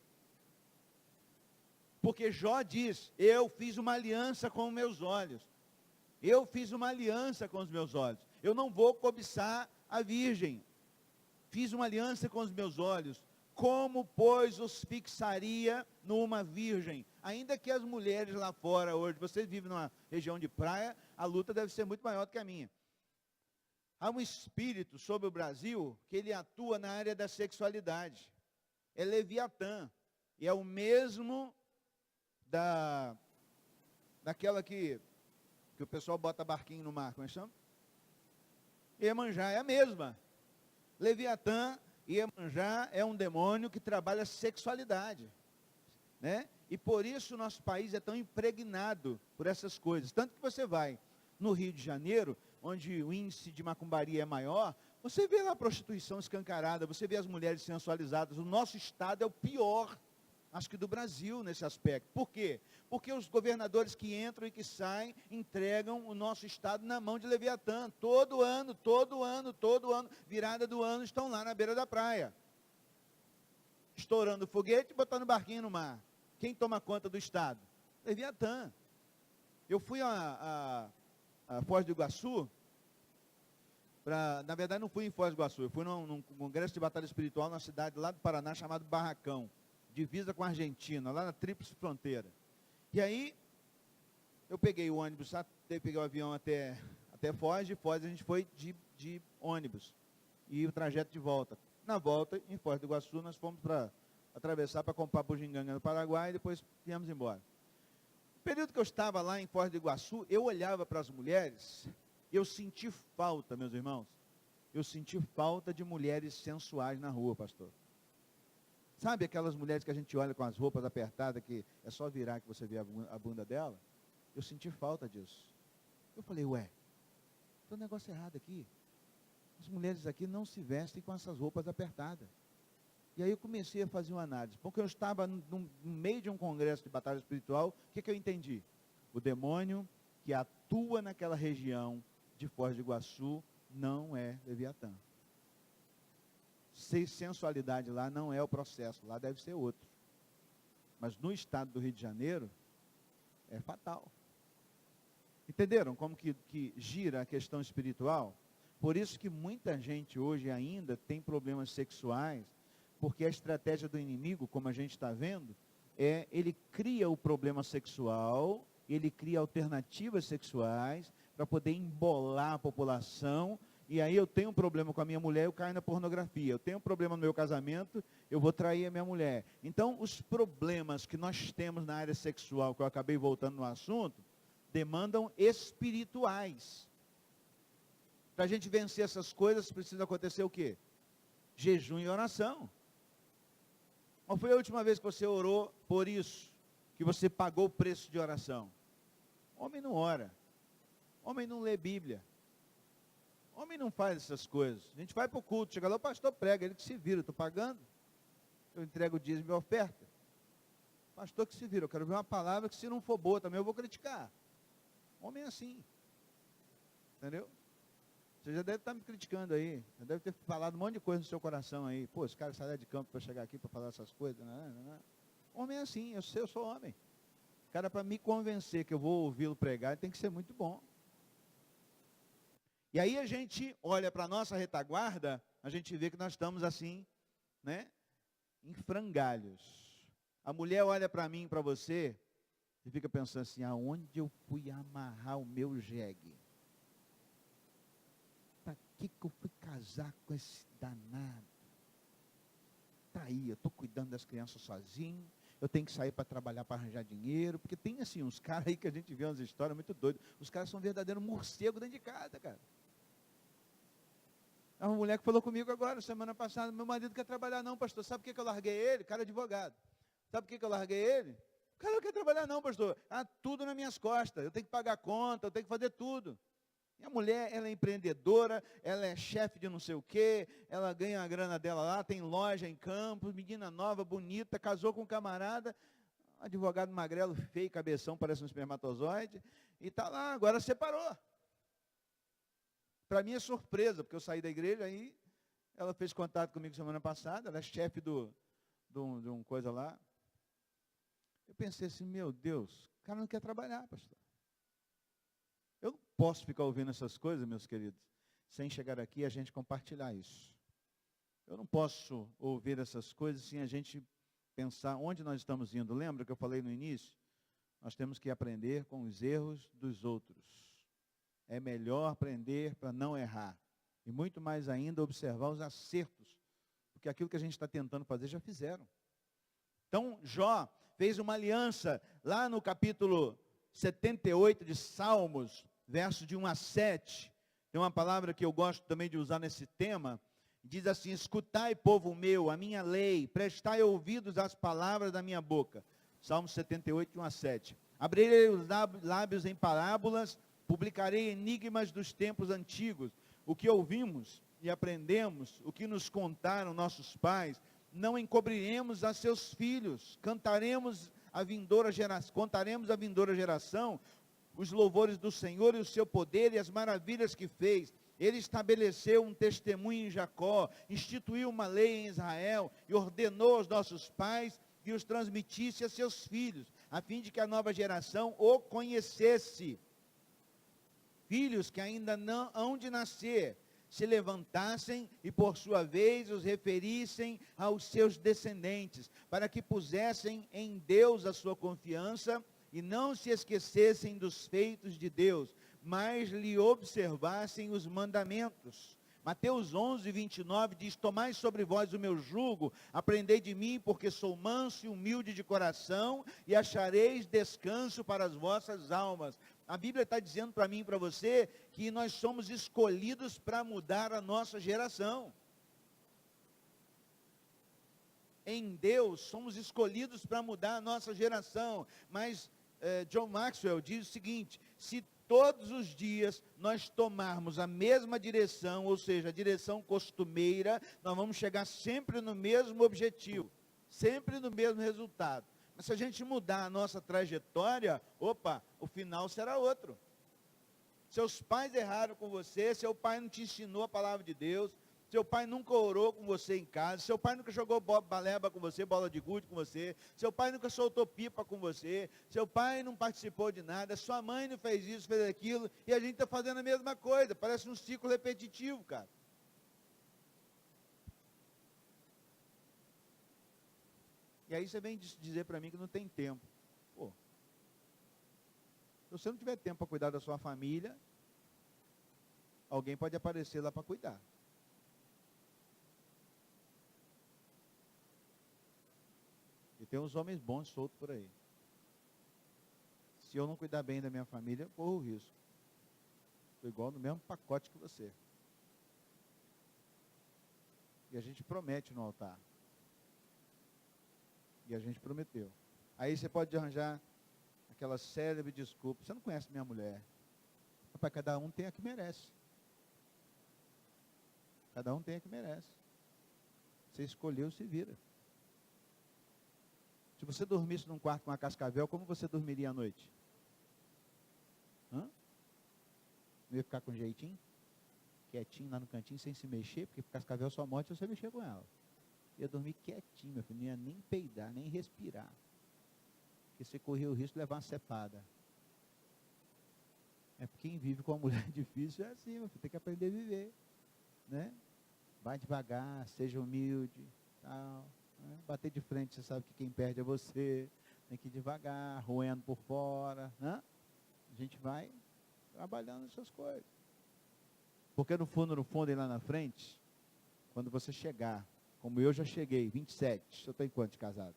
Porque Jó diz, eu fiz uma aliança com os meus olhos. Eu fiz uma aliança com os meus olhos. Eu não vou cobiçar a virgem. Fiz uma aliança com os meus olhos. Como, pois, os fixaria numa virgem? Ainda que as mulheres lá fora hoje, vocês vivem numa região de praia, a luta deve ser muito maior do que a minha. Há um espírito sobre o Brasil que ele atua na área da sexualidade. É Leviatã. E é o mesmo daquela que o pessoal bota barquinho no mar, como é que chama? Iemanjá, é a mesma. Leviatã e Iemanjá é um demônio que trabalha sexualidade, né? E por isso o nosso país é tão impregnado por essas coisas. Tanto que você vai no Rio de Janeiro, onde o índice de macumbaria é maior, você vê lá a prostituição escancarada, você vê as mulheres sensualizadas. O nosso estado é o pior, acho que do Brasil nesse aspecto. Por quê? Porque os governadores que entram e que saem, entregam o nosso estado na mão de Leviatã. Todo ano, virada do ano, estão lá na beira da praia. Estourando foguete e botando barquinho no mar. Quem toma conta do estado? Leviatã. Eu fui a Foz do Iguaçu, na verdade não fui em Foz do Iguaçu, eu fui num congresso de batalha espiritual na cidade lá do Paraná, chamado Barracão. Divisa com a Argentina, lá na tríplice fronteira. E aí, eu peguei o ônibus, peguei o avião até Foz, de Foz a gente foi de ônibus, e o trajeto de volta. Na volta, em Foz do Iguaçu, nós fomos para atravessar para comprar bugiganga no Paraguai, e depois viemos embora. No período que eu estava lá em Foz do Iguaçu, eu olhava para as mulheres, eu senti falta, meus irmãos, eu senti falta de mulheres sensuais na rua, pastor. Sabe aquelas mulheres que a gente olha com as roupas apertadas, que é só virar que você vê a bunda dela? Eu senti falta disso. Eu falei, ué, tem um negócio errado aqui. As mulheres aqui não se vestem com essas roupas apertadas. E aí eu comecei a fazer uma análise. Porque eu estava no meio de um congresso de batalha espiritual, o que eu entendi? O demônio que atua naquela região de Foz do Iguaçu não é Leviatã. Sensualidade lá não é o processo, lá deve ser outro. Mas no estado do Rio de Janeiro, é fatal. Entenderam como que gira a questão espiritual? Por isso que muita gente hoje ainda tem problemas sexuais, porque a estratégia do inimigo, como a gente está vendo, ele cria o problema sexual, ele cria alternativas sexuais para poder embolar a população. E aí eu tenho um problema com a minha mulher, eu caio na pornografia. Eu tenho um problema no meu casamento, eu vou trair a minha mulher. Então, os problemas que nós temos na área sexual, que eu acabei voltando no assunto, demandam espirituais. Para a gente vencer essas coisas, precisa acontecer o quê? Jejum e oração. Qual foi a última vez que você orou por isso? Que você pagou o preço de oração? Homem não ora. Homem não lê Bíblia. Homem não faz essas coisas. A gente vai para o culto, chega lá, o pastor prega, ele que se vira, eu estou pagando. Eu entrego o dízimo e a oferta. Pastor que se vira, eu quero ver uma palavra que se não for boa também eu vou criticar. Homem é assim. Entendeu? Você já deve estar me criticando aí. Já deve ter falado um monte de coisa no seu coração aí. Pô, esse cara sai de campo para chegar aqui para falar essas coisas. Não. Homem é assim, eu sou homem. O cara, para me convencer que eu vou ouvi-lo pregar, tem que ser muito bom. E aí a gente olha para a nossa retaguarda, a gente vê que nós estamos assim, né, em frangalhos. A mulher olha para mim, para você, e fica pensando assim, aonde eu fui amarrar o meu jegue? Para que eu fui casar com esse danado? Está aí, eu estou cuidando das crianças sozinho, eu tenho que sair para trabalhar para arranjar dinheiro, porque tem assim, uns caras aí que a gente vê umas histórias muito doidas, os caras são verdadeiros morcegos dentro de casa, cara. É uma mulher que falou comigo agora, semana passada, meu marido quer trabalhar não, pastor, sabe por que eu larguei ele? Cara advogado. Sabe por que eu larguei ele? O cara não quer trabalhar não, pastor. Tudo nas minhas costas, eu tenho que pagar conta, eu tenho que fazer tudo. E a mulher, ela é empreendedora, ela é chefe de não sei o quê, ela ganha a grana dela lá, tem loja em Campos, menina nova, bonita, casou com um camarada, advogado magrelo, feio, cabeção, parece um espermatozoide, e está lá, agora separou. Para mim é surpresa, porque eu saí da igreja, aí ela fez contato comigo semana passada, ela é chefe de um coisa lá. Eu pensei assim, meu Deus, o cara não quer trabalhar, pastor. Eu não posso ficar ouvindo essas coisas, meus queridos, sem chegar aqui e a gente compartilhar isso. Eu não posso ouvir essas coisas sem a gente pensar onde nós estamos indo. Lembra que eu falei no início? Nós temos que aprender com os erros dos outros. É melhor aprender para não errar. E muito mais ainda observar os acertos. Porque aquilo que a gente está tentando fazer já fizeram. Então Jó fez uma aliança lá no capítulo 78 de Salmos, versos de 1 a 7. Tem uma palavra que eu gosto também de usar nesse tema. Diz assim, escutai, povo meu, a minha lei, prestai ouvidos às palavras da minha boca. Salmos 78, de 1 a 7. Abrirei os lábios em parábolas, publicarei enigmas dos tempos antigos. O que ouvimos e aprendemos, o que nos contaram nossos pais, não encobriremos a seus filhos. Contaremos a vindoura geração os louvores do Senhor e o seu poder e as maravilhas que fez. Ele estabeleceu um testemunho em Jacó, instituiu uma lei em Israel e ordenou aos nossos pais que os transmitisse a seus filhos, a fim de que a nova geração o conhecesse. Filhos que ainda não hão de nascer, se levantassem e por sua vez os referissem aos seus descendentes, para que pusessem em Deus a sua confiança e não se esquecessem dos feitos de Deus, mas lhe observassem os mandamentos. Mateus 11, 29 diz, tomai sobre vós o meu jugo, aprendei de mim, porque sou manso e humilde de coração, e achareis descanso para as vossas almas, A Bíblia está dizendo para mim e para você que nós somos escolhidos para mudar a nossa geração. Em Deus, somos escolhidos para mudar a nossa geração. Mas John Maxwell diz o seguinte: se todos os dias nós tomarmos a mesma direção, ou seja, a direção costumeira, nós vamos chegar sempre no mesmo objetivo, sempre no mesmo resultado. Mas se a gente mudar a nossa trajetória, opa, o final será outro. Seus pais erraram com você, seu pai não te ensinou a palavra de Deus, seu pai nunca orou com você em casa, seu pai nunca jogou baleba com você, bola de gude com você, seu pai nunca soltou pipa com você, seu pai não participou de nada, sua mãe não fez isso, fez aquilo, e a gente está fazendo a mesma coisa, parece um ciclo repetitivo, cara. E aí você vem dizer para mim que não tem tempo. Pô, se você não tiver tempo para cuidar da sua família, alguém pode aparecer lá para cuidar. E tem uns homens bons soltos por aí. Se eu não cuidar bem da minha família, eu corro o risco. Estou igual no mesmo pacote que você. E a gente promete no altar. E a gente prometeu. Aí você pode arranjar aquela célebre desculpa. Você não conhece minha mulher. Rapaz, cada um tem a que merece. Cada um tem a que merece. Você escolheu, se vira. Se você dormisse num quarto com uma cascavel, como você dormiria à noite? Hã? Não ia ficar com jeitinho? Quietinho lá no cantinho, sem se mexer, porque cascavel só morte se você mexer com ela. Ia dormir quietinho, meu filho, não ia nem peidar, nem respirar. Porque você corria o risco de levar uma cepada. É porque quem vive com uma mulher difícil é assim, meu filho, tem que aprender a viver. Né? Vai devagar, seja humilde, tal. Né? Bater de frente, você sabe que quem perde é você. Tem que ir devagar, roendo por fora. Né? A gente vai trabalhando essas coisas. Porque no fundo, e lá na frente, quando você chegar, como eu já cheguei, 27, eu estou em quanto de casado?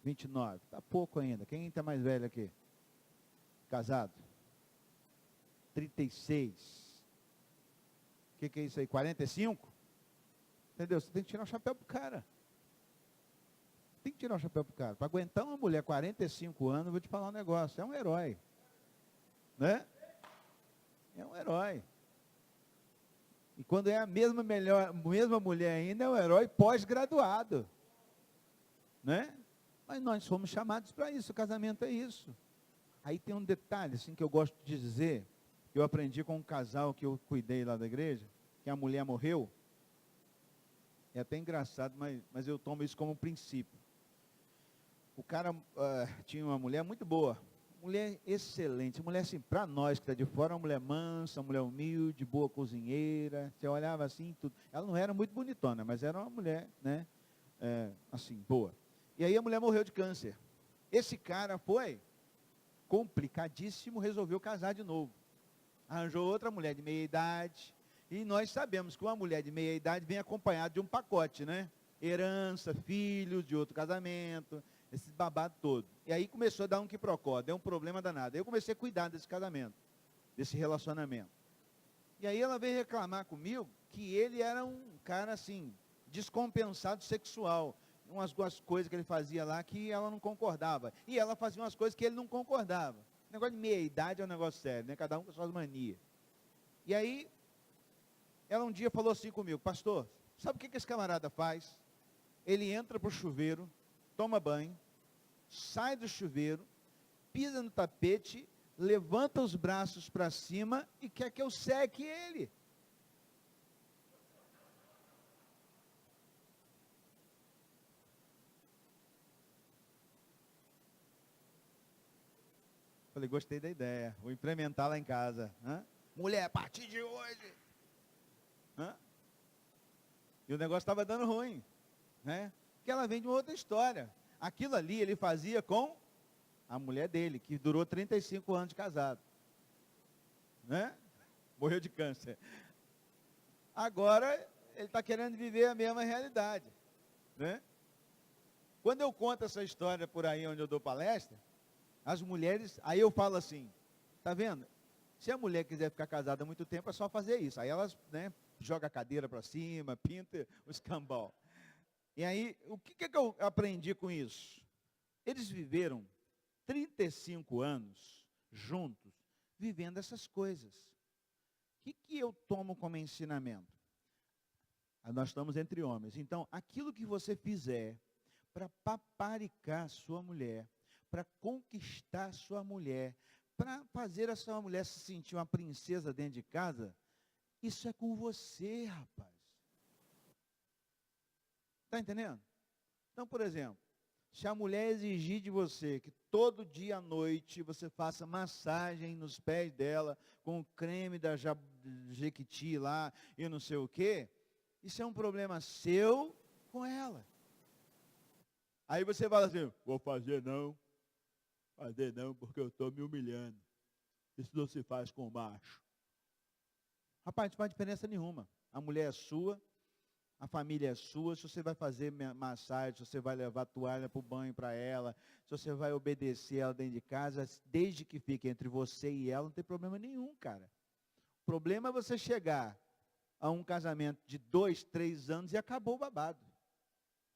29, está pouco ainda. Quem está mais velho aqui? Casado? 36. O que é isso aí? 45? Entendeu? Você tem que tirar o chapéu pro cara. Tem que tirar o chapéu pro cara. Para aguentar uma mulher 45 anos, eu vou te falar um negócio. É um herói. Né? É um herói. E quando é a mesma mulher ainda, é um herói pós-graduado. Né? Mas nós fomos chamados para isso, o casamento é isso. Aí tem um detalhe assim, que eu gosto de dizer, que eu aprendi com um casal que eu cuidei lá da igreja, que a mulher morreu. É até engraçado, mas eu tomo isso como um princípio. O cara tinha uma mulher muito boa, mulher excelente, mulher assim, para nós que está de fora, uma mulher mansa, uma mulher humilde, boa cozinheira, você olhava assim, tudo. Ela não era muito bonitona, mas era uma mulher, né, assim, boa. E aí a mulher morreu de câncer. Esse cara foi complicadíssimo, resolveu casar de novo. Arranjou outra mulher de meia idade, e nós sabemos que uma mulher de meia idade vem acompanhada de um pacote, né? Herança, filhos de outro casamento, esse babado todo. E aí começou a dar um quiprocó, deu um problema danado. Aí eu comecei a cuidar desse casamento, desse relacionamento. E aí ela veio reclamar comigo que ele era um cara assim, descompensado sexual. Umas coisas que ele fazia lá que ela não concordava. E ela fazia umas coisas que ele não concordava. O negócio de meia idade é um negócio sério, né? Cada um com suas manias. E aí, ela um dia falou assim comigo: pastor, sabe o que esse camarada faz? Ele entra para o chuveiro, toma banho, sai do chuveiro, pisa no tapete, levanta os braços para cima e quer que eu seque ele. Falei, gostei da ideia, vou implementar lá em casa. Hã? Mulher, a partir de hoje. Hã? E o negócio estava dando ruim. Né? Porque ela vem de uma outra história. Aquilo ali ele fazia com a mulher dele, que durou 35 anos de casado. Né? Morreu de câncer. Agora, ele está querendo viver a mesma realidade. Né? Quando eu conto essa história por aí onde eu dou palestra, as mulheres, aí eu falo assim, Tá vendo? Se a mulher quiser ficar casada há muito tempo, é só fazer isso. Aí ela, né, joga a cadeira para cima, pinta o escambau. E aí, o que eu aprendi com isso? Eles viveram 35 anos juntos, vivendo essas coisas. O que eu tomo como ensinamento? Nós estamos entre homens. Então, aquilo que você fizer para paparicar sua mulher, para conquistar sua mulher, para fazer a sua mulher se sentir uma princesa dentro de casa, isso é com você, rapaz. Está entendendo? Então, por exemplo, se a mulher exigir de você que todo dia à noite você faça massagem nos pés dela, com o creme da Jequiti lá e não sei o quê, isso é um problema seu com ela. Aí você fala assim, vou fazer não, porque eu estou me humilhando. Isso não se faz com macho. Rapaz, não faz diferença nenhuma. A mulher é sua, a família é sua. Se você vai fazer massagem, se você vai levar toalha para o banho para ela, se você vai obedecer ela dentro de casa, desde que fique entre você e ela, não tem problema nenhum, cara. O problema é você chegar a um casamento de 2, 3 anos e acabou o babado.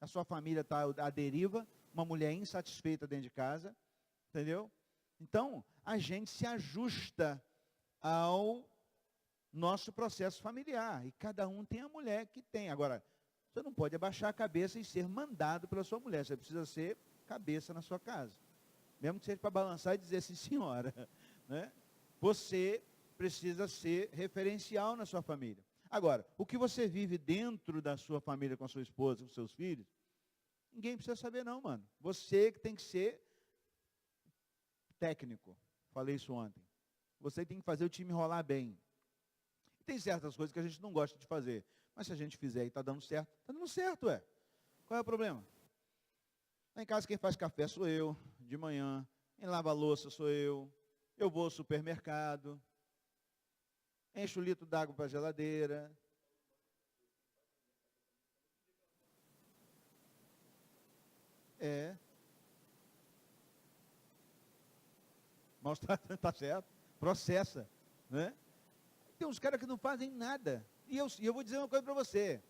A sua família está à deriva, uma mulher insatisfeita dentro de casa, entendeu? Então, a gente se ajusta ao nosso processo familiar. E cada um tem a mulher que tem. Agora, você não pode abaixar a cabeça e ser mandado pela sua mulher. Você precisa ser cabeça na sua casa. Mesmo que seja para balançar e dizer sim, senhora. Né? Você precisa ser referencial na sua família. Agora, o que você vive dentro da sua família com a sua esposa, com seus filhos, ninguém precisa saber não, mano. Você que tem que ser técnico. Falei isso ontem. Você tem que fazer o time rolar bem. Tem certas coisas que a gente não gosta de fazer. Mas se a gente fizer e está dando certo, ué. Qual é o problema? Lá em casa quem faz café sou eu, de manhã. Quem lava a louça sou eu. Eu vou ao supermercado. Encho o litro d'água para a geladeira. Mas está certo. Processa. Né? Tem uns caras que não fazem nada. E eu vou dizer uma coisa para você.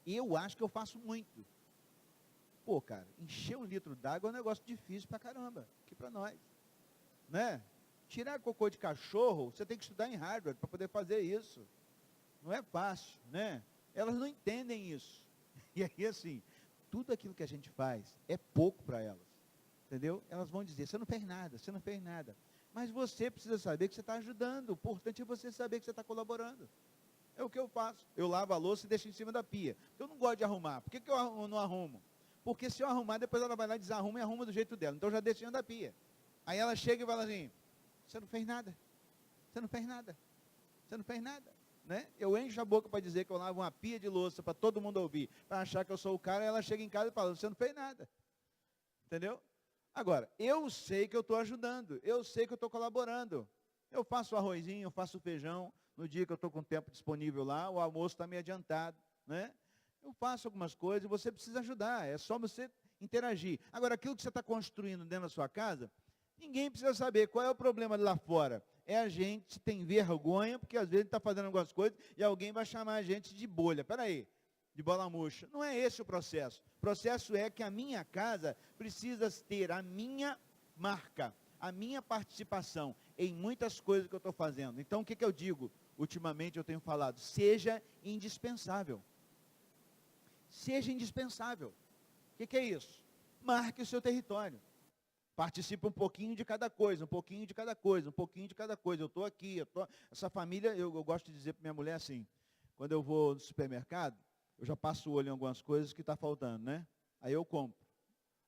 Eu acho que eu faço muito. Pô, cara, encher um litro d'água é um negócio difícil pra caramba. Aqui para nós. Né? Tirar cocô de cachorro, você tem que estudar em Harvard para poder fazer isso. Não é fácil, né? Elas não entendem isso. E aí, assim, tudo aquilo que a gente faz é pouco para elas. Entendeu? Elas vão dizer, você não fez nada, você não fez nada. Mas você precisa saber que você está ajudando. O importante é você saber que você está colaborando. É o que eu faço. Eu lavo a louça e deixo em cima da pia. Eu não gosto de arrumar. Por que eu não arrumo? Porque se eu arrumar, depois ela vai lá, desarruma e arruma do jeito dela. Então eu já deixo em cima da pia. Aí ela chega e fala assim, você não fez nada. Você não fez nada. Você não fez nada. Né? Eu encho a boca para dizer que eu lavo uma pia de louça para todo mundo ouvir, para achar que eu sou o cara, e ela chega em casa e fala, você não fez nada. Entendeu? Agora, eu sei que eu estou ajudando, eu sei que eu estou colaborando. Eu faço o arrozinho, eu faço o feijão, no dia que eu estou com o tempo disponível lá, o almoço está meio adiantado. Né? Eu faço algumas coisas e você precisa ajudar, é só você interagir. Agora, aquilo que você está construindo dentro da sua casa, ninguém precisa saber qual é o problema lá fora. É a gente tem vergonha, porque às vezes está fazendo algumas coisas e alguém vai chamar a gente de bolha. Espera aí, de bola murcha. Não é esse o processo. O processo é que a minha casa precisa ter a minha marca, a minha participação em muitas coisas que eu estou fazendo. Então, o que eu digo? Ultimamente eu tenho falado, seja indispensável. Seja indispensável. O que é isso? Marque o seu território. Participe um pouquinho de cada coisa, um pouquinho de cada coisa, um pouquinho de cada coisa. Eu estou aqui, essa família, eu gosto de dizer para minha mulher assim, quando eu vou no supermercado, eu já passo o olho em algumas coisas que está faltando, né? Aí eu compro.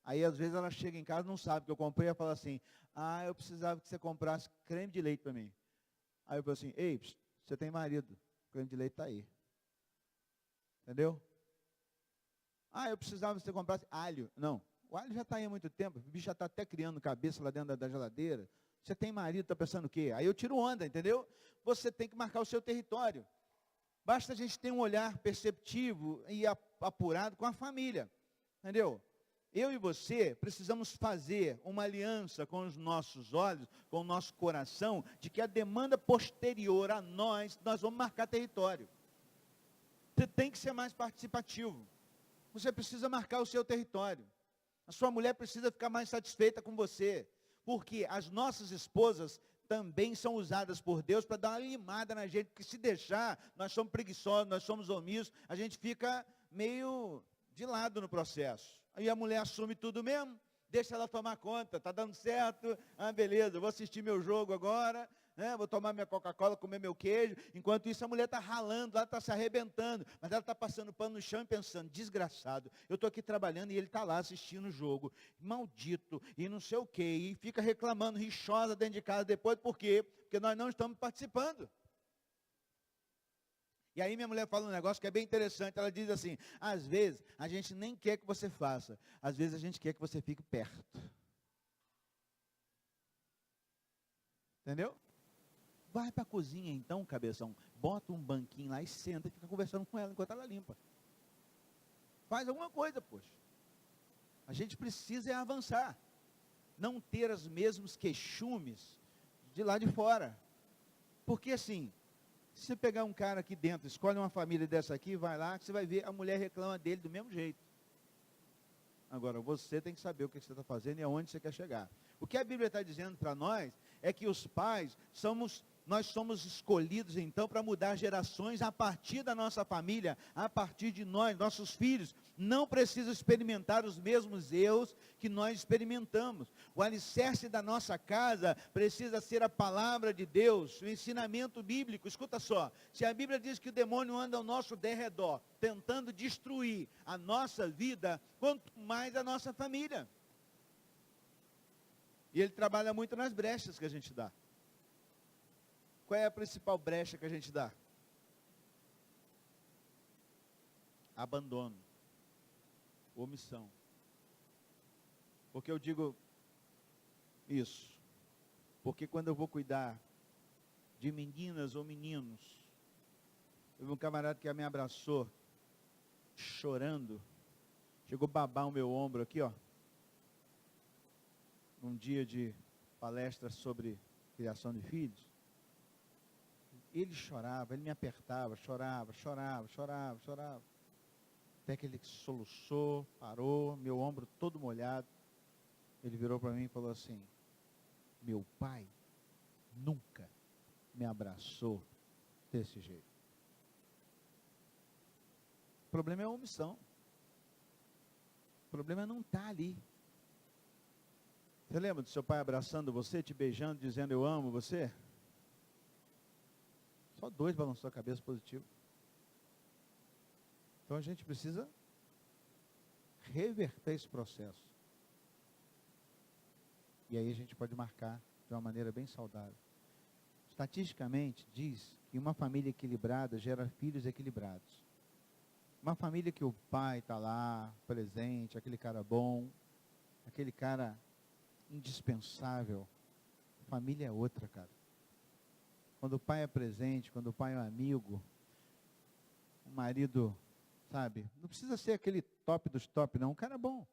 Aí às vezes ela chega em casa e não sabe que eu comprei, ela fala assim, eu precisava que você comprasse creme de leite para mim. Aí eu falo assim, ei, você tem marido, o creme de leite está aí. Entendeu? Eu precisava que você comprasse alho. Não. O alho já está aí há muito tempo, o bicho já está até criando cabeça lá dentro da geladeira. Você tem marido, está pensando o quê? Aí eu tiro onda, entendeu? Você tem que marcar o seu território. Basta a gente ter um olhar perceptivo e apurado com a família, entendeu? eu e você precisamos fazer uma aliança com os nossos olhos, com o nosso coração, de que a demanda posterior a nós vamos marcar território. Você tem que ser mais participativo. Você precisa marcar o seu território. A sua mulher precisa ficar mais satisfeita com você. Porque as nossas esposas também são usadas por Deus para dar uma limada na gente. Porque se deixar, nós somos preguiçosos, nós somos omissos, a gente fica meio de lado no processo. Aí a mulher assume tudo mesmo, deixa ela tomar conta, está dando certo, beleza, eu vou assistir meu jogo agora, né, vou tomar minha Coca-Cola, comer meu queijo, enquanto isso a mulher está ralando, ela está se arrebentando, mas ela está passando pano no chão e pensando, desgraçado, eu estou aqui trabalhando e ele está lá assistindo o jogo, maldito, e não sei o quê, e fica reclamando, rixosa dentro de casa depois, por quê? Porque nós não estamos participando. E aí minha mulher fala um negócio que é bem interessante, ela diz assim, às vezes a gente nem quer que você faça, às vezes a gente quer que você fique perto. Entendeu? Vai para a cozinha então, cabeção, bota um banquinho lá e senta e fica conversando com ela enquanto ela limpa. Faz alguma coisa, poxa. A gente precisa avançar, não ter os mesmos queixumes de lá de fora. Porque assim, se você pegar um cara aqui dentro, escolhe uma família dessa aqui, vai lá, você vai ver, a mulher reclama dele do mesmo jeito. Agora, você tem que saber o que você está fazendo e aonde você quer chegar. O que a Bíblia está dizendo para nós é que os pais nós somos escolhidos então para mudar gerações a partir da nossa família, a partir de nós, nossos filhos. Não precisam experimentar os mesmos erros que nós experimentamos. O alicerce da nossa casa precisa ser a palavra de Deus, o ensinamento bíblico. Escuta só, se a Bíblia diz que o demônio anda ao nosso derredor, tentando destruir a nossa vida, quanto mais a nossa família. E ele trabalha muito nas brechas que a gente dá. Qual é a principal brecha que a gente dá? Abandono. Omissão. Porque eu digo isso? Porque quando eu vou cuidar de meninas ou meninos, eu vi um camarada que me abraçou, chorando, chegou a babar o meu ombro aqui, ó. Num dia de palestra sobre criação de filhos. Ele chorava, ele me apertava, chorava. Até que ele soluçou, parou, meu ombro todo molhado. Ele virou para mim e falou assim, meu pai nunca me abraçou desse jeito. O problema é a omissão. O problema não está ali. Você lembra do seu pai abraçando você, te beijando, dizendo eu amo você? Só 2 balançou a cabeça positivo. Então a gente precisa reverter esse processo. E aí a gente pode marcar de uma maneira bem saudável. Estatisticamente diz que uma família equilibrada gera filhos equilibrados. Uma família que o pai está lá, presente, aquele cara bom, aquele cara indispensável. Família é outra, cara. Quando o pai é presente, quando o pai é um amigo, o marido, sabe, não precisa ser aquele top dos top, não. Um cara bom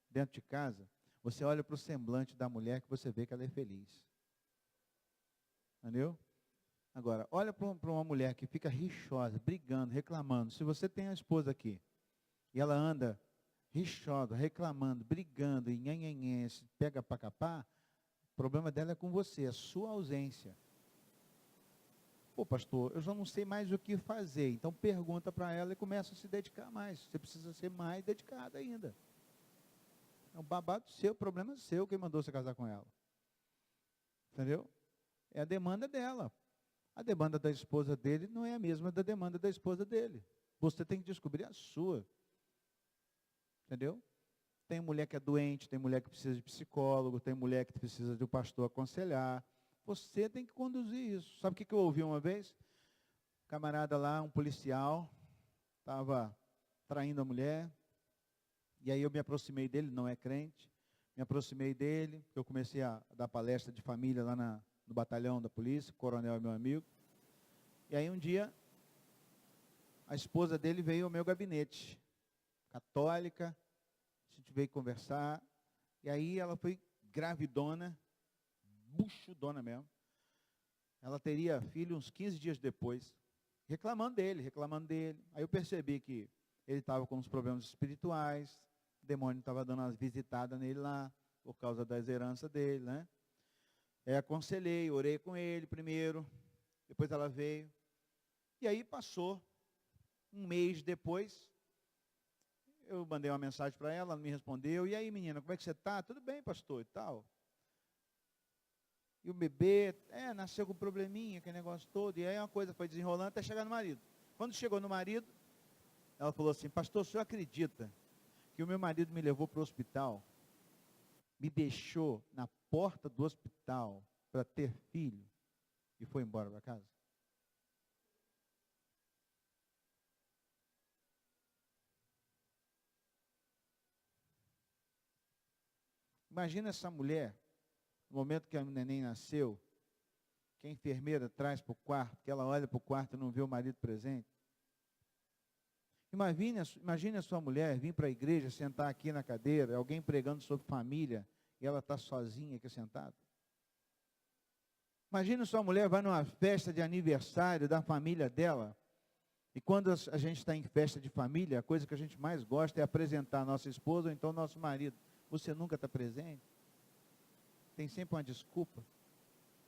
dentro de casa. Você olha para o semblante da mulher que você vê que ela é feliz. Entendeu? Agora, olha para uma mulher que fica rixosa, brigando, reclamando. Se você tem a esposa aqui, e ela anda rixosa, reclamando, brigando, e nhanhanhã, se pega para capar, o problema dela é com você, a sua ausência. Pô, pastor, eu já não sei mais o que fazer. Então pergunta para ela e começa a se dedicar mais. Você precisa ser mais dedicado ainda. É um babado seu, o problema é seu, quem mandou você casar com ela. Entendeu? É a demanda dela. A demanda da esposa dele não é a mesma da demanda da esposa dele. Você tem que descobrir a sua. Entendeu? Tem mulher que é doente, tem mulher que precisa de psicólogo, tem mulher que precisa de um pastor aconselhar. Você tem que conduzir isso. Sabe o que eu ouvi uma vez? Um camarada lá, um policial, estava traindo a mulher. E aí eu me aproximei dele, não é crente. Me aproximei dele, eu comecei a dar palestra de família lá no batalhão da polícia, o coronel é meu amigo. E aí um dia, a esposa dele veio ao meu gabinete, católica, gente veio conversar, e aí ela foi gravidona, buchudona mesmo. Ela teria filho uns 15 dias depois, reclamando dele. Aí eu percebi que ele estava com uns problemas espirituais, o demônio estava dando umas visitadas nele lá, por causa das heranças dele, né? Aconselhei, orei com ele primeiro, depois ela veio. E aí passou um mês depois, eu mandei uma mensagem para ela, ela me respondeu, e aí menina, como é que você está? Tudo bem, pastor, e tal. E o bebê, nasceu com probleminha, aquele negócio todo, e aí uma coisa foi desenrolando até chegar no marido. Quando chegou no marido, ela falou assim, pastor, o senhor acredita que o meu marido me levou para o hospital, me deixou na porta do hospital para ter filho, e foi embora para casa? Imagina essa mulher, no momento que a neném nasceu, que a enfermeira traz para o quarto, que ela olha para o quarto e não vê o marido presente. Imagine a sua mulher vir para a igreja, sentar aqui na cadeira, alguém pregando sobre família, e ela está sozinha aqui sentada. Imagine a sua mulher vai numa festa de aniversário da família dela, e quando a gente está em festa de família, a coisa que a gente mais gosta é apresentar a nossa esposa ou então nosso marido. Você nunca está presente? Tem sempre uma desculpa.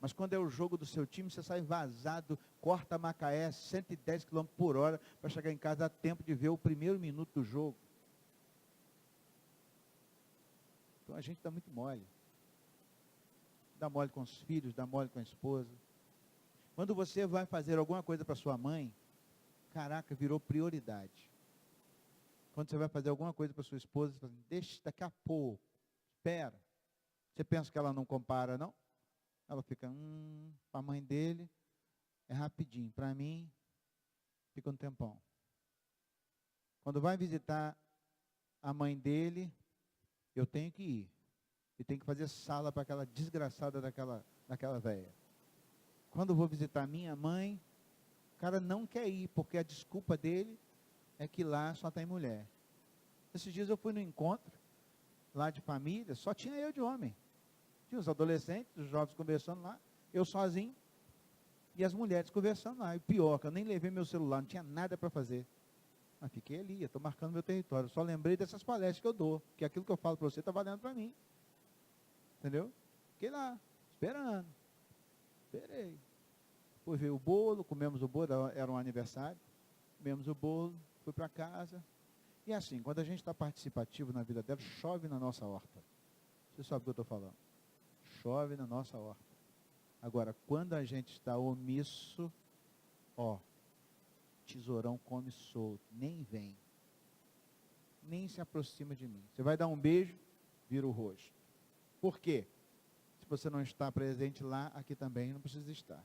Mas quando é o jogo do seu time, você sai vazado, corta a Macaé 110 km por hora para chegar em casa a tempo de ver o primeiro minuto do jogo. Então a gente dá muito mole. Dá mole com os filhos, dá mole com a esposa. Quando você vai fazer alguma coisa para sua mãe, caraca, virou prioridade. Quando você vai fazer alguma coisa para sua esposa, você fala, deixa daqui a pouco, espera. Você pensa que ela não compara, não? Ela fica, para a mãe dele é rapidinho, para mim fica um tempão. Quando vai visitar a mãe dele, eu tenho que ir. E tenho que fazer sala para aquela desgraçada daquela velha. Quando eu vou visitar minha mãe, o cara não quer ir, porque a desculpa dele é que lá só tem mulher. Esses dias eu fui no encontro, lá de família, só tinha eu de homem. Tinha os adolescentes, os jovens conversando lá, eu sozinho, e as mulheres conversando lá. E pior, que eu nem levei meu celular, não tinha nada para fazer. Mas fiquei ali, eu estou marcando meu território. Eu só lembrei dessas palestras que eu dou, que aquilo que eu falo para você está valendo para mim. Entendeu? Fiquei lá, esperando. Esperei. Depois veio o bolo, comemos o bolo, era um aniversário. Comemos o bolo, fui para casa. E assim, quando a gente está participativo na vida dela, chove na nossa horta. Você sabe o que eu estou falando? Chove na nossa horta. Agora, quando a gente está omisso, tesourão come solto, nem vem. Nem se aproxima de mim. Você vai dar um beijo, vira o rosto. Por quê? Se você não está presente lá, aqui também não precisa estar.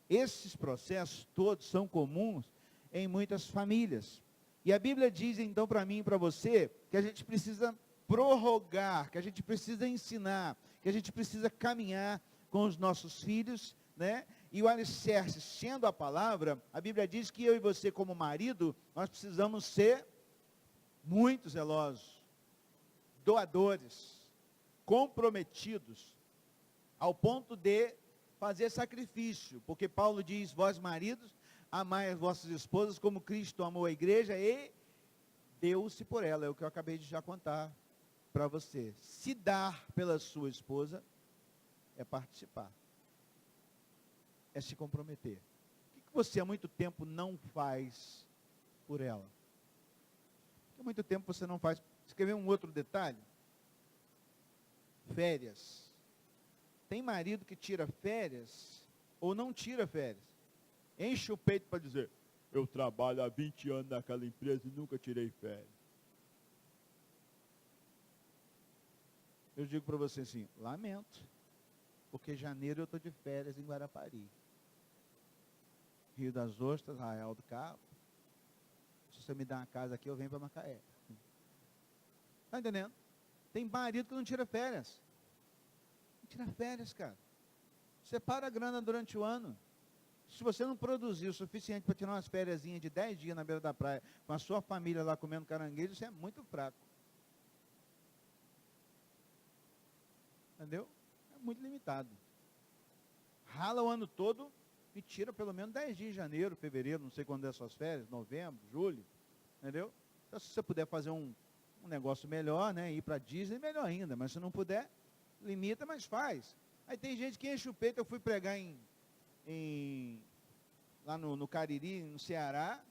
Esses processos todos são comuns em muitas famílias. E a Bíblia diz então para mim e para você que a gente precisa prorrogar, que a gente precisa ensinar, que a gente precisa caminhar com os nossos filhos, né? E o alicerce, sendo a palavra, a Bíblia diz que eu e você como marido, nós precisamos ser muito zelosos, doadores, comprometidos, ao ponto de fazer sacrifício, porque Paulo diz, vós maridos, amai as vossas esposas como Cristo amou a igreja e deu-se por ela, é o que eu acabei de já contar para você. Se dar pela sua esposa é participar, é se comprometer. O que você há muito tempo não faz por ela? Há muito tempo você não faz. Você quer ver um outro detalhe? Férias. Tem marido que tira férias ou não tira férias. Enche o peito para dizer, eu trabalho há 20 anos naquela empresa e nunca tirei férias. Eu digo para você assim, lamento, porque janeiro eu estou de férias em Guarapari. Rio das Ostras, Arraial do Cabo. Se você me dá uma casa aqui, eu venho para Macaé. Está entendendo? Tem marido que não tira férias. Não tira férias, cara. Separa a grana durante o ano. Se você não produzir o suficiente para tirar umas férias de 10 dias na beira da praia, com a sua família lá comendo caranguejo, isso é muito fraco. Entendeu? É muito limitado. Rala o ano todo e tira pelo menos 10 dias de janeiro, fevereiro, não sei quando é as suas férias, novembro, julho. Entendeu? Então, se você puder fazer um negócio melhor, né? Ir para Disney, melhor ainda. Mas se não puder, limita, mas faz. Aí tem gente que enche o peito. Eu fui pregar lá no Cariri, no Ceará,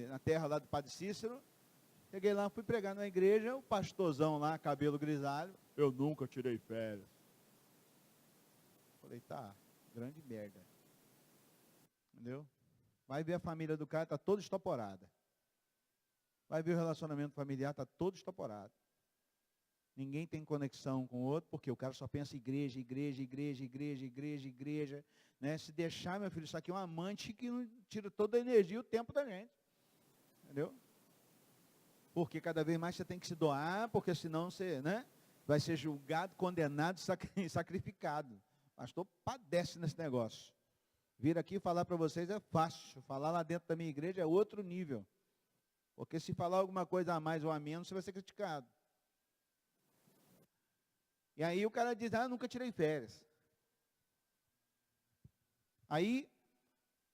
na terra lá do Padre Cícero. Cheguei lá, fui pregar na igreja, o pastorzão lá, cabelo grisalho. Eu nunca tirei férias. Falei, tá, grande merda. Entendeu? Vai ver a família do cara, está toda estoporada. Vai ver o relacionamento familiar, está todo estoporado. Ninguém tem conexão com o outro, porque o cara só pensa igreja, igreja, igreja, igreja, igreja, igreja. Né? Se deixar, meu filho, isso aqui é um amante que tira toda a energia e o tempo da gente. Entendeu? Porque cada vez mais você tem que se doar, porque senão você, né, vai ser julgado, condenado e sacrificado. O pastor padece nesse negócio. Vir aqui e falar para vocês é fácil. Falar lá dentro da minha igreja é outro nível. Porque se falar alguma coisa a mais ou a menos, você vai ser criticado. E aí o cara diz, nunca tirei férias. Aí,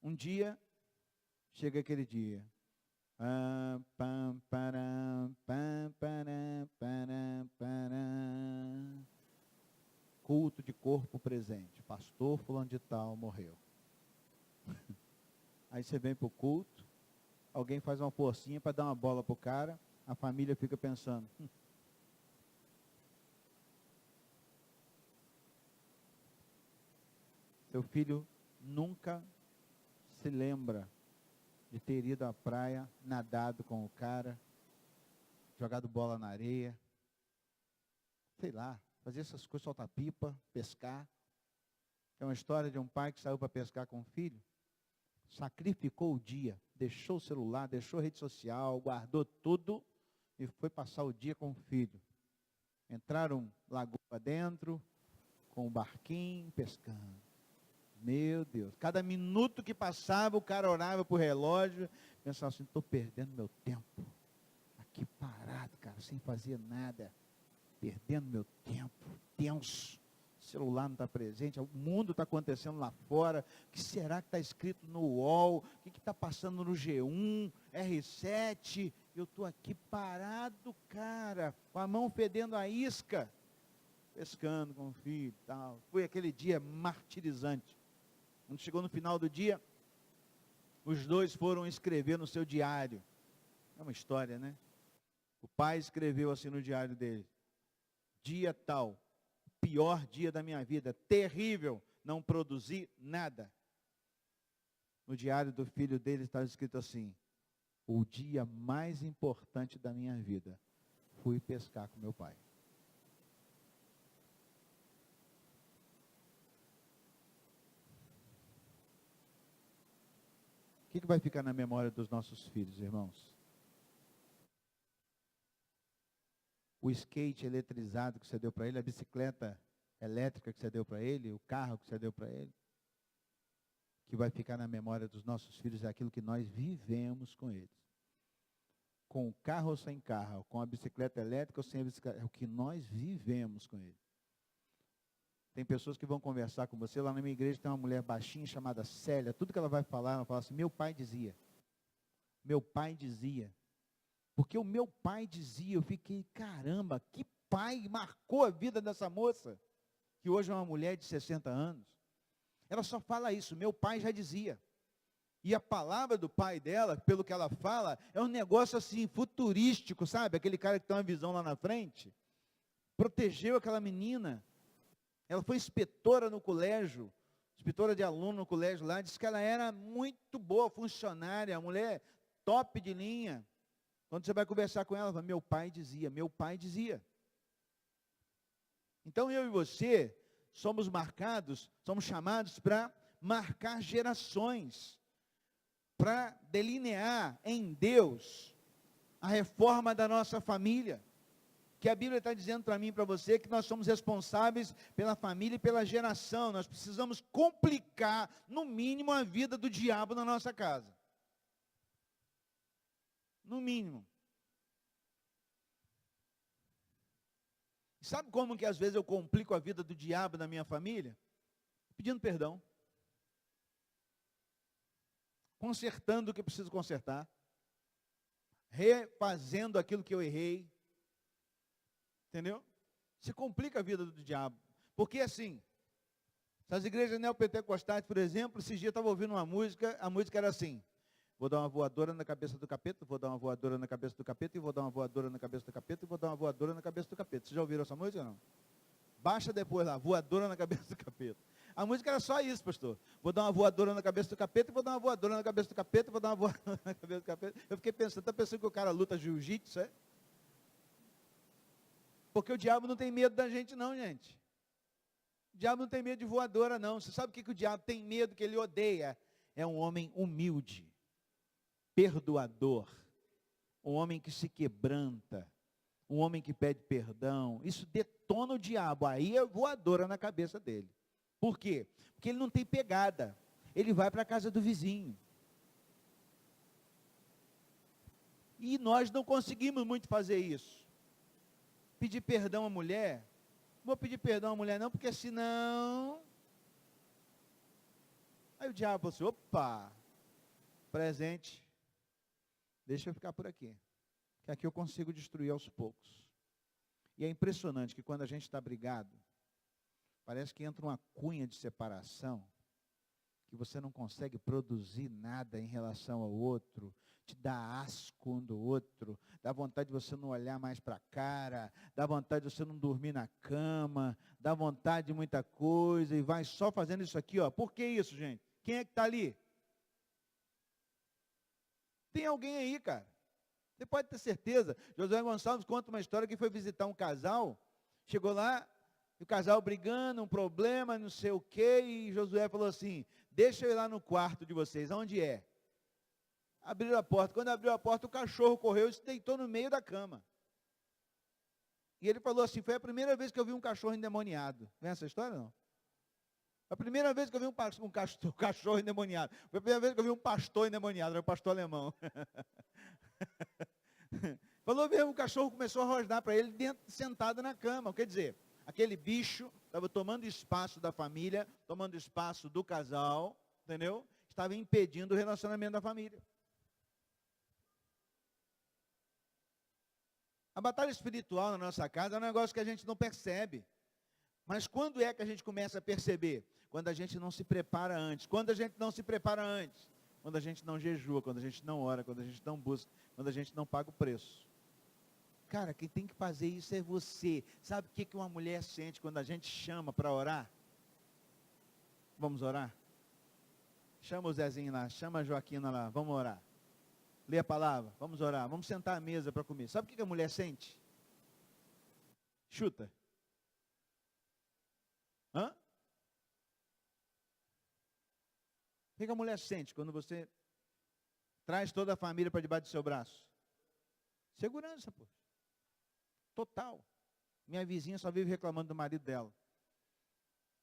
um dia, chega aquele dia. Culto de corpo presente. Pastor fulano de tal morreu. Aí você vem para o culto, alguém faz uma forcinha para dar uma bola para o cara, a família fica pensando. Seu filho nunca se lembra de ter ido à praia, nadado com o cara, jogado bola na areia, sei lá, fazer essas coisas, soltar pipa, pescar. É uma história de um pai que saiu para pescar com o filho, sacrificou o dia, deixou o celular, deixou a rede social, guardou tudo e foi passar o dia com o filho. Entraram lagoa dentro, com o barquinho, pescando. Meu Deus, cada minuto que passava, o cara orava para o relógio, pensava assim, estou perdendo meu tempo, aqui parado, cara, sem fazer nada, perdendo meu tempo, tenso, o celular não está presente, o mundo está acontecendo lá fora, o que será que está escrito no UOL, o que está passando no G1, R7, eu estou aqui parado, cara, com a mão fedendo a isca, pescando com o filho e tal. Foi aquele dia martirizante. Quando chegou no final do dia, os dois foram escrever no seu diário. É uma história, né? O pai escreveu assim no diário dele: dia tal, pior dia da minha vida, terrível, não produzi nada. No diário do filho dele estava escrito assim: o dia mais importante da minha vida, fui pescar com meu pai. O que vai ficar na memória dos nossos filhos, irmãos? O skate eletrizado que você deu para ele, a bicicleta elétrica que você deu para ele, o carro que você deu para ele? O que vai ficar na memória dos nossos filhos é aquilo que nós vivemos com eles. Com o carro ou sem carro, com a bicicleta elétrica ou sem a bicicleta, é o que nós vivemos com eles. Tem pessoas que vão conversar com você, lá na minha igreja tem uma mulher baixinha chamada Célia, tudo que ela vai falar, ela fala assim, meu pai dizia, porque o meu pai dizia, eu fiquei, caramba, que pai marcou a vida dessa moça, que hoje é uma mulher de 60 anos, ela só fala isso, meu pai já dizia, e a palavra do pai dela, pelo que ela fala, é um negócio assim, futurístico, sabe, aquele cara que tem uma visão lá na frente, protegeu aquela menina. Ela foi inspetora no colégio, inspetora de aluno no colégio lá, disse que ela era muito boa funcionária, mulher top de linha. Quando você vai conversar com ela, fala, meu pai dizia, meu pai dizia. Então eu e você somos marcados, somos chamados para marcar gerações, para delinear em Deus a reforma da nossa família. Que a Bíblia está dizendo para mim e para você que nós somos responsáveis pela família e pela geração. Nós precisamos complicar, no mínimo, a vida do diabo na nossa casa. No mínimo. Sabe como que às vezes eu complico a vida do diabo na minha família? Pedindo perdão. Consertando o que preciso consertar. Refazendo aquilo que eu errei. Entendeu? Você complica a vida do diabo. Porque assim, essas igrejas neopentecostais, por exemplo, esses dias eu estava ouvindo uma música, a música era assim: vou dar uma voadora na cabeça do capeta, vou dar uma voadora na cabeça do capeta, e vou dar uma voadora na cabeça do capeta, e vou dar uma voadora na cabeça do capeta. Vocês já ouviram essa música ou não? Baixa depois lá, voadora na cabeça do capeta. A música era só isso, pastor. Vou dar uma voadora na cabeça do capeta, e vou dar uma voadora na cabeça do capeta, e vou dar uma voadora na cabeça do capeta. Eu fiquei pensando, está pensando que o cara luta jiu-jitsu, é? Porque o diabo não tem medo da gente não, gente. O diabo não tem medo de voadora não. Você sabe o que o diabo tem medo, que ele odeia? É um homem humilde, perdoador, um homem que se quebranta, um homem que pede perdão. Isso detona o diabo, aí é voadora na cabeça dele. Por quê? Porque ele não tem pegada, ele vai para a casa do vizinho. E nós não conseguimos muito fazer isso. Pedir perdão à mulher, não vou pedir perdão à mulher não, porque senão... Aí o diabo falou assim, opa, presente, deixa eu ficar por aqui, que aqui eu consigo destruir aos poucos. E é impressionante que quando a gente está brigado, parece que entra uma cunha de separação, que você não consegue produzir nada em relação ao outro, te dá asco um do outro, dá vontade de você não olhar mais para a cara, dá vontade de você não dormir na cama, dá vontade de muita coisa, e vai só fazendo isso aqui, ó. Por que isso, gente? Quem é que está ali? Tem alguém aí, cara. Você pode ter certeza. Josué Gonçalves conta uma história que foi visitar um casal, chegou lá, e o casal brigando, um problema, não sei o quê, e Josué falou assim, deixa eu ir lá no quarto de vocês, onde é? Abriram a porta, quando abriu a porta, o cachorro correu e se deitou no meio da cama. E ele falou assim, foi a primeira vez que eu vi um cachorro endemoniado. Vem essa história, não? A primeira vez que eu vi um cachorro endemoniado. Foi a primeira vez que eu vi um pastor endemoniado, era um pastor alemão. Falou mesmo, o cachorro começou a rosnar para ele dentro, sentado na cama. Quer dizer, aquele bicho estava tomando espaço da família, tomando espaço do casal, entendeu? Estava impedindo o relacionamento da família. A batalha espiritual na nossa casa é um negócio que a gente não percebe. Mas quando é que a gente começa a perceber? Quando a gente não se prepara antes. Quando a gente não se prepara antes? Quando a gente não jejua, quando a gente não ora, quando a gente não busca, quando a gente não paga o preço. Cara, quem tem que fazer isso é você. Sabe o que uma mulher sente quando a gente chama para orar? Vamos orar? Chama o Zezinho lá, chama a Joaquina lá, vamos orar. Lê a palavra, vamos orar, vamos sentar à mesa para comer. Sabe o que a mulher sente? Chuta. Hã? O que a mulher sente quando você traz toda a família para debaixo do seu braço? Segurança, pô. Total. Minha vizinha só vive reclamando do marido dela.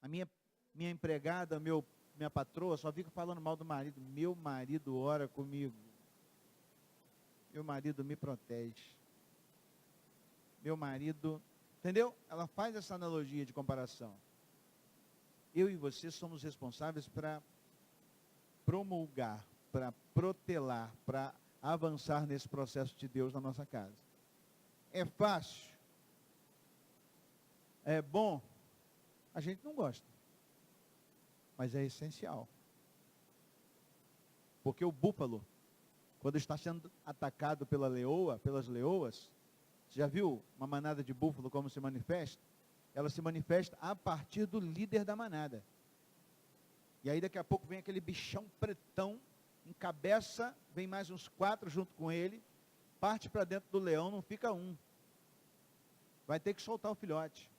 A minha empregada, minha patroa, só fica falando mal do marido. Meu marido ora comigo. Meu marido me protege. Meu marido... Entendeu? Ela faz essa analogia de comparação. Eu e você somos responsáveis para promulgar, para protelar, para avançar nesse processo de Deus na nossa casa. É fácil? É bom? A gente não gosta. Mas é essencial. Porque o búfalo, quando está sendo atacado pelas leoas, você já viu uma manada de búfalo como se manifesta? Ela se manifesta a partir do líder da manada. E aí daqui a pouco vem aquele bichão pretão, encabeça, vem mais uns 4 junto com ele, parte para dentro do leão, não fica um. Vai ter que soltar o filhote.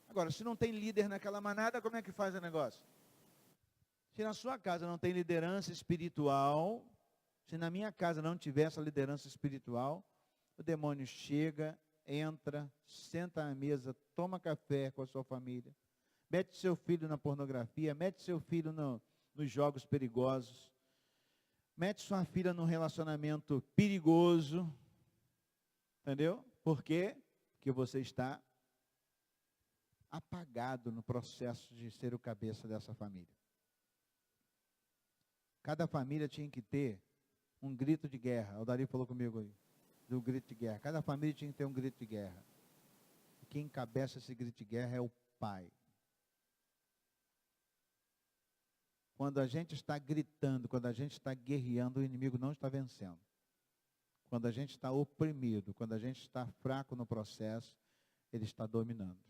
Agora, se não tem líder naquela manada, como é que faz o negócio? Se na sua casa não tem liderança espiritual, se na minha casa não tiver essa liderança espiritual, o demônio chega, entra, senta à mesa, toma café com a sua família, mete seu filho na pornografia, mete seu filho nos jogos perigosos, mete sua filha num relacionamento perigoso, entendeu? Por quê? Porque você está apagado no processo de ser o cabeça dessa família. Cada família tinha que ter um grito de guerra. O Dari falou comigo aí, do grito de guerra. Cada família tinha que ter um grito de guerra. E quem encabeça esse grito de guerra é o pai. Quando a gente está gritando, quando a gente está guerreando, o inimigo não está vencendo. Quando a gente está oprimido, quando a gente está fraco no processo, ele está dominando.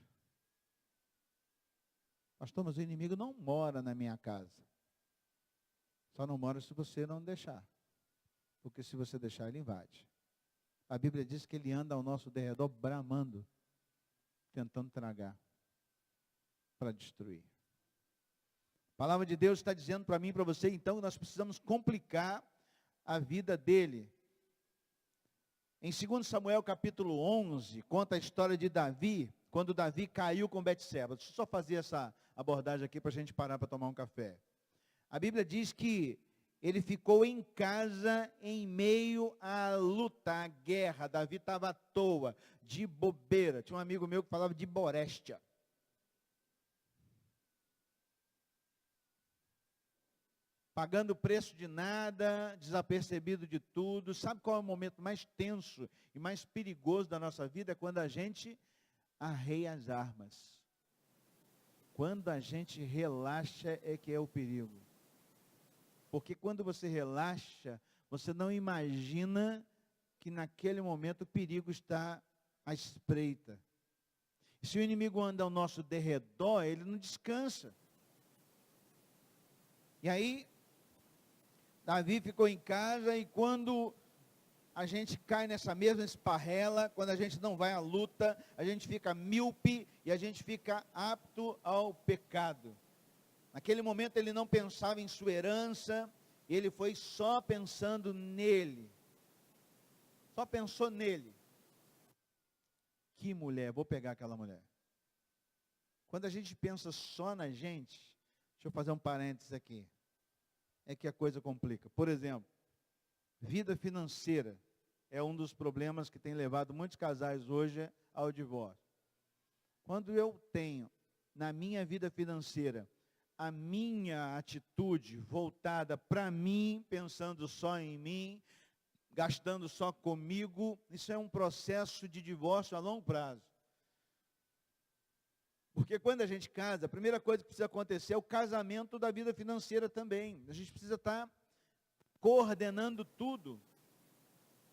Pastor, mas o inimigo não mora na minha casa. Só não mora se você não deixar. Porque se você deixar, ele invade. A Bíblia diz que ele anda ao nosso derredor bramando, tentando tragar, para destruir. A palavra de Deus está dizendo para mim e para você, então, que nós precisamos complicar a vida dele. Em 2 Samuel capítulo 11, conta a história de Davi, quando Davi caiu com Betseba. Deixa eu só fazer essa abordagem aqui para a gente parar para tomar um café. A Bíblia diz que ele ficou em casa em meio à luta, à guerra. Davi estava à toa, de bobeira. Tinha um amigo meu que falava de boréstia. Pagando o preço de nada, desapercebido de tudo. Sabe qual é o momento mais tenso e mais perigoso da nossa vida? É quando a gente arreia as armas. Quando a gente relaxa é que é o perigo. Porque quando você relaxa, você não imagina que naquele momento o perigo está à espreita. E se o inimigo anda ao nosso derredor, ele não descansa. E aí, Davi ficou em casa e quando a gente cai nessa mesma esparrela, quando a gente não vai à luta, a gente fica míope e a gente fica apto ao pecado. Naquele momento ele não pensava em sua herança, ele foi só pensando nele. Só pensou nele. Que mulher, vou pegar aquela mulher. Quando a gente pensa só na gente, deixa eu fazer um parênteses aqui. É que a coisa complica. Por exemplo, vida financeira é um dos problemas que tem levado muitos casais hoje ao divórcio. Quando eu tenho na minha vida financeira a minha atitude voltada para mim, pensando só em mim, gastando só comigo, isso é um processo de divórcio a longo prazo. Porque quando a gente casa, a primeira coisa que precisa acontecer é o casamento da vida financeira também. A gente precisa estar coordenando tudo.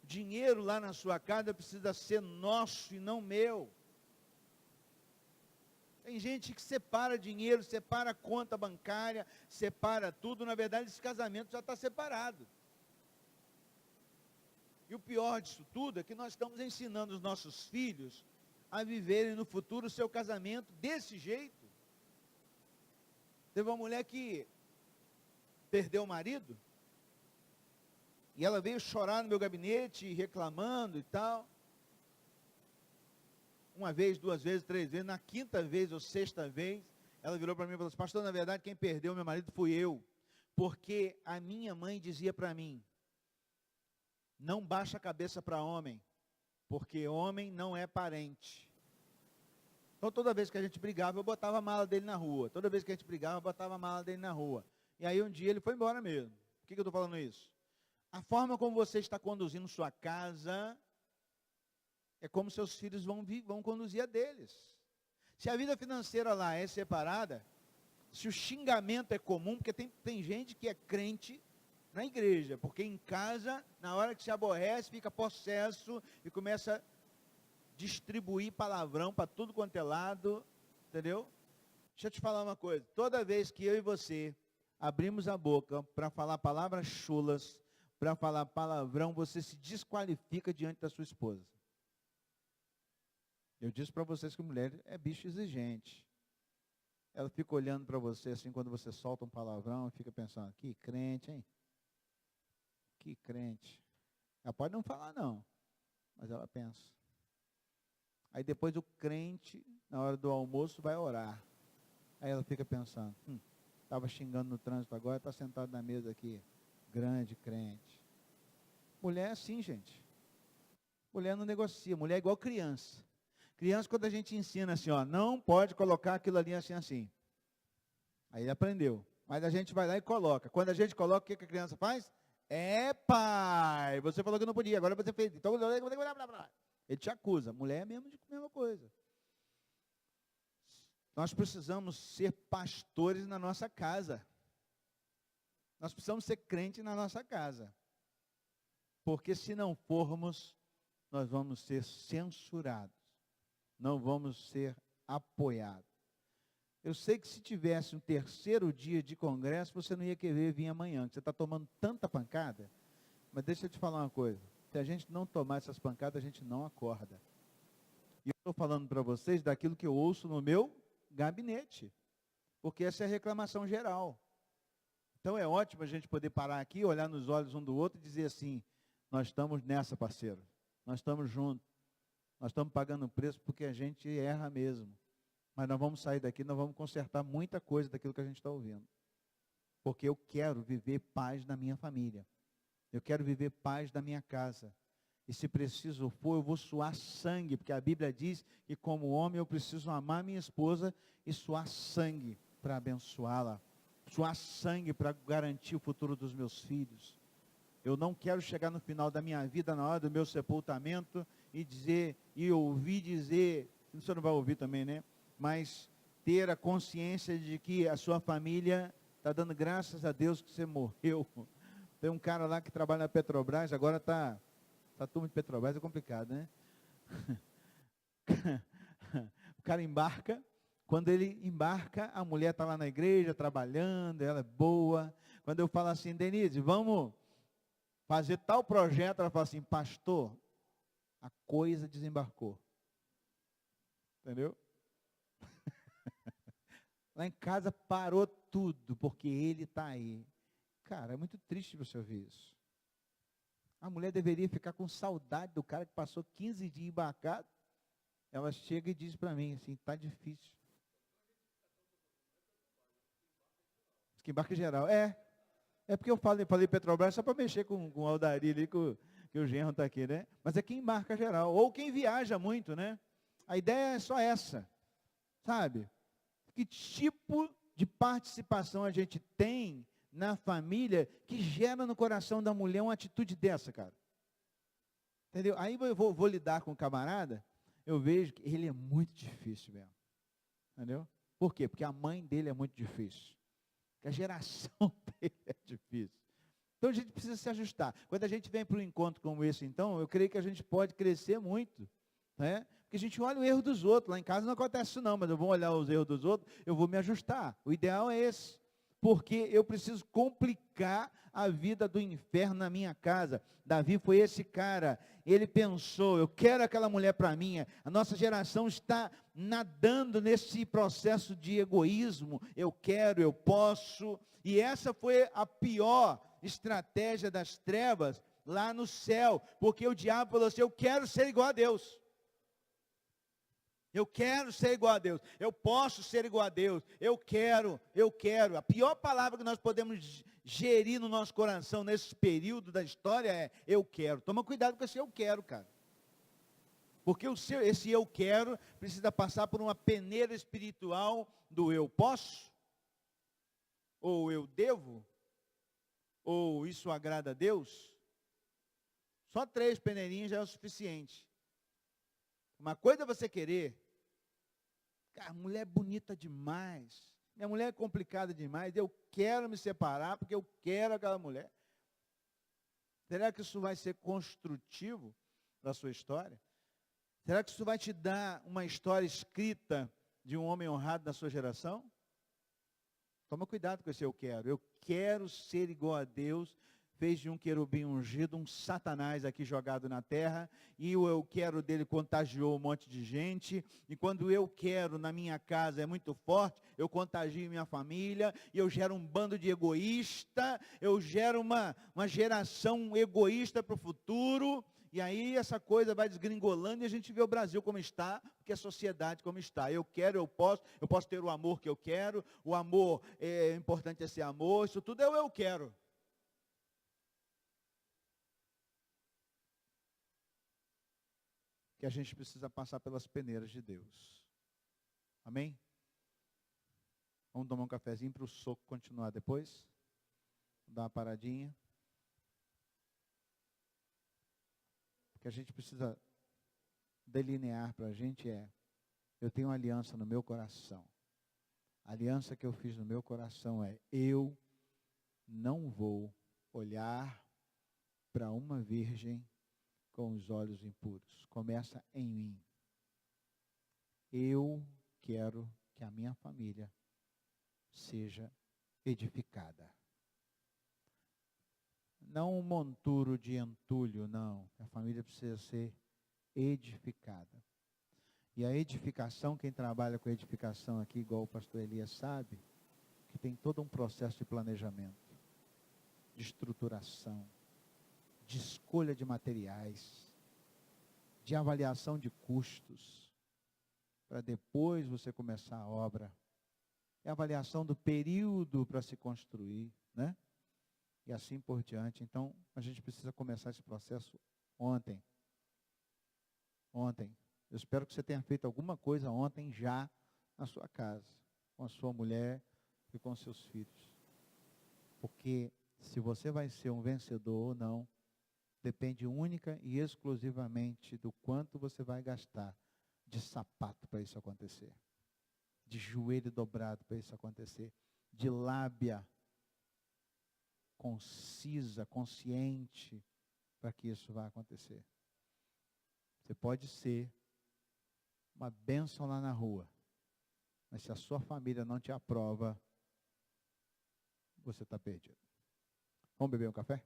O dinheiro lá na sua casa precisa ser nosso e não meu. Tem gente que separa dinheiro, separa conta bancária, separa tudo. Na verdade, esse casamento já está separado. E o pior disso tudo é que nós estamos ensinando os nossos filhos a viverem no futuro o seu casamento desse jeito. Teve uma mulher que perdeu o marido, e ela veio chorar no meu gabinete, reclamando e tal. Uma vez, duas vezes, três vezes, na quinta vez ou sexta vez, ela virou para mim e falou assim: pastor, na verdade quem perdeu meu marido fui eu, porque a minha mãe dizia para mim, não baixa a cabeça para homem, porque homem não é parente. Então toda vez que a gente brigava, eu botava a mala dele na rua. Toda vez que a gente brigava, eu botava a mala dele na rua. E aí um dia ele foi embora mesmo. Por que eu estou falando isso? A forma como você está conduzindo sua casa é como seus filhos vão conduzir a deles. Se a vida financeira lá é separada, se o xingamento é comum, porque tem gente que é crente na igreja, porque em casa, na hora que se aborrece, fica possesso e começa a distribuir palavrão para tudo quanto é lado, entendeu? Deixa eu te falar uma coisa, toda vez que eu e você abrimos a boca para falar palavras chulas, para falar palavrão, você se desqualifica diante da sua esposa. Eu disse para vocês que mulher é bicho exigente. Ela fica olhando para você assim, quando você solta um palavrão, e fica pensando, que crente, hein? Que crente. Ela pode não falar não, mas ela pensa. Aí depois o crente, na hora do almoço, vai orar. Aí ela fica pensando, estava xingando no trânsito agora, está sentado na mesa aqui. Grande crente. Mulher é assim, gente. Mulher não negocia, mulher é igual criança. Criança, quando a gente ensina assim, ó, não pode colocar aquilo ali assim, assim. Aí ele aprendeu. Mas a gente vai lá e coloca. Quando a gente coloca, o que a criança faz? É, pai, você falou que não podia, agora você fez. Então, ele te acusa. Mulher é mesmo de mesma coisa. Nós precisamos ser pastores na nossa casa. Nós precisamos ser crentes na nossa casa. Porque se não formos, nós vamos ser censurados. Não vamos ser apoiados. Eu sei que se tivesse um terceiro dia de congresso, você não ia querer vir amanhã, que você está tomando tanta pancada. Mas deixa eu te falar uma coisa. Se a gente não tomar essas pancadas, a gente não acorda. E eu estou falando para vocês daquilo que eu ouço no meu gabinete. Porque essa é a reclamação geral. Então é ótimo a gente poder parar aqui, olhar nos olhos um do outro e dizer assim, nós estamos nessa, parceiro. Nós estamos juntos. Nós estamos pagando o preço porque a gente erra mesmo. Mas nós vamos sair daqui, nós vamos consertar muita coisa daquilo que a gente está ouvindo. Porque eu quero viver paz na minha família. Eu quero viver paz na minha casa. E se preciso for, eu vou suar sangue, porque a Bíblia diz que como homem eu preciso amar minha esposa e suar sangue para abençoá-la. Suar sangue para garantir o futuro dos meus filhos. Eu não quero chegar no final da minha vida, na hora do meu sepultamento, e ouvir dizer, você não vai ouvir também, né? Mas ter a consciência de que a sua família está dando graças a Deus que você morreu. Tem um cara lá que trabalha na Petrobras, agora está turma de Petrobras, é complicado, né? O cara embarca, quando ele embarca, a mulher está lá na igreja, trabalhando, ela é boa. Quando eu falo assim, Denise, vamos fazer tal projeto, ela fala assim, pastor, a coisa desembarcou. Entendeu? Lá em casa parou tudo, porque ele está aí. Cara, é muito triste você ouvir isso. A mulher deveria ficar com saudade do cara que passou 15 dias embarcado. Ela chega e diz para mim assim, está difícil. Diz que embarca geral. É porque eu falei Petrobras só para mexer com o Aldari ali, que o genro está aqui, né? Mas é quem embarca geral, ou quem viaja muito, né? A ideia é só essa, sabe? Que tipo de participação a gente tem na família que gera no coração da mulher uma atitude dessa, cara? Entendeu? Aí eu vou lidar com o camarada, eu vejo que ele é muito difícil mesmo. Entendeu? Por quê? Porque a mãe dele é muito difícil. Porque a geração dele é difícil. Então a gente precisa se ajustar. Quando a gente vem para um encontro como esse, então, eu creio que a gente pode crescer muito. Né? Porque a gente olha o erro dos outros. Lá em casa não acontece isso não, mas eu vou olhar os erros dos outros, eu vou me ajustar. O ideal é esse. Porque eu preciso complicar a vida do inferno na minha casa. Davi foi esse cara. Ele pensou, eu quero aquela mulher para mim. A nossa geração está nadando nesse processo de egoísmo. Eu quero, eu posso. E essa foi a pior estratégia das trevas lá no céu. Porque o diabo falou assim, eu quero ser igual a Deus. Eu quero ser igual a Deus, eu posso ser igual a Deus, eu quero. A pior palavra que nós podemos gerir no nosso coração nesse período da história é eu quero. Toma cuidado com esse eu quero, cara. Porque esse eu quero precisa passar por uma peneira espiritual do eu posso, ou eu devo, ou isso agrada a Deus. Só 3 peneirinhas já é o suficiente. Uma coisa é você querer. Cara, mulher é bonita demais. Minha mulher é complicada demais. Eu quero me separar porque eu quero aquela mulher. Será que isso vai ser construtivo para a sua história? Será que isso vai te dar uma história escrita de um homem honrado da sua geração? Toma cuidado com esse eu quero. Eu quero ser igual a Deus. Fez de um querubim ungido, um satanás aqui jogado na terra, e o eu quero dele contagiou um monte de gente, e quando eu quero na minha casa é muito forte, eu contagio minha família, e eu gero um bando de egoísta, eu gero uma geração egoísta para o futuro, e aí essa coisa vai desgringolando, e a gente vê o Brasil como está, porque a sociedade como está. Eu quero, eu posso ter o amor que eu quero, o amor, é importante esse amor, isso tudo é o eu quero. que a gente precisa passar pelas peneiras de Deus. Amém? Vamos tomar um cafezinho para o soco continuar depois? Dar uma paradinha. O que a gente precisa delinear para a gente eu tenho uma aliança no meu coração. A aliança que eu fiz no meu coração eu não vou olhar para uma virgem com os olhos impuros. Começa em mim. Eu quero que a minha família seja edificada. Não um monturo de entulho, não. A família precisa ser edificada. E a edificação, quem trabalha com edificação aqui, igual o pastor Elias sabe, que tem todo um processo de planejamento, de estruturação, de escolha de materiais, de avaliação de custos, para depois você começar a obra. É a avaliação do período para se construir, né? E assim por diante. Então, a gente precisa começar esse processo ontem. Ontem. Eu espero que você tenha feito alguma coisa ontem já na sua casa, com a sua mulher e com seus filhos. Porque se você vai ser um vencedor ou não, depende única e exclusivamente do quanto você vai gastar de sapato para isso acontecer. De joelho dobrado para isso acontecer. De lábia concisa, consciente, para que isso vá acontecer. Você pode ser uma bênção lá na rua, mas se a sua família não te aprova, você está perdido. Vamos beber um café?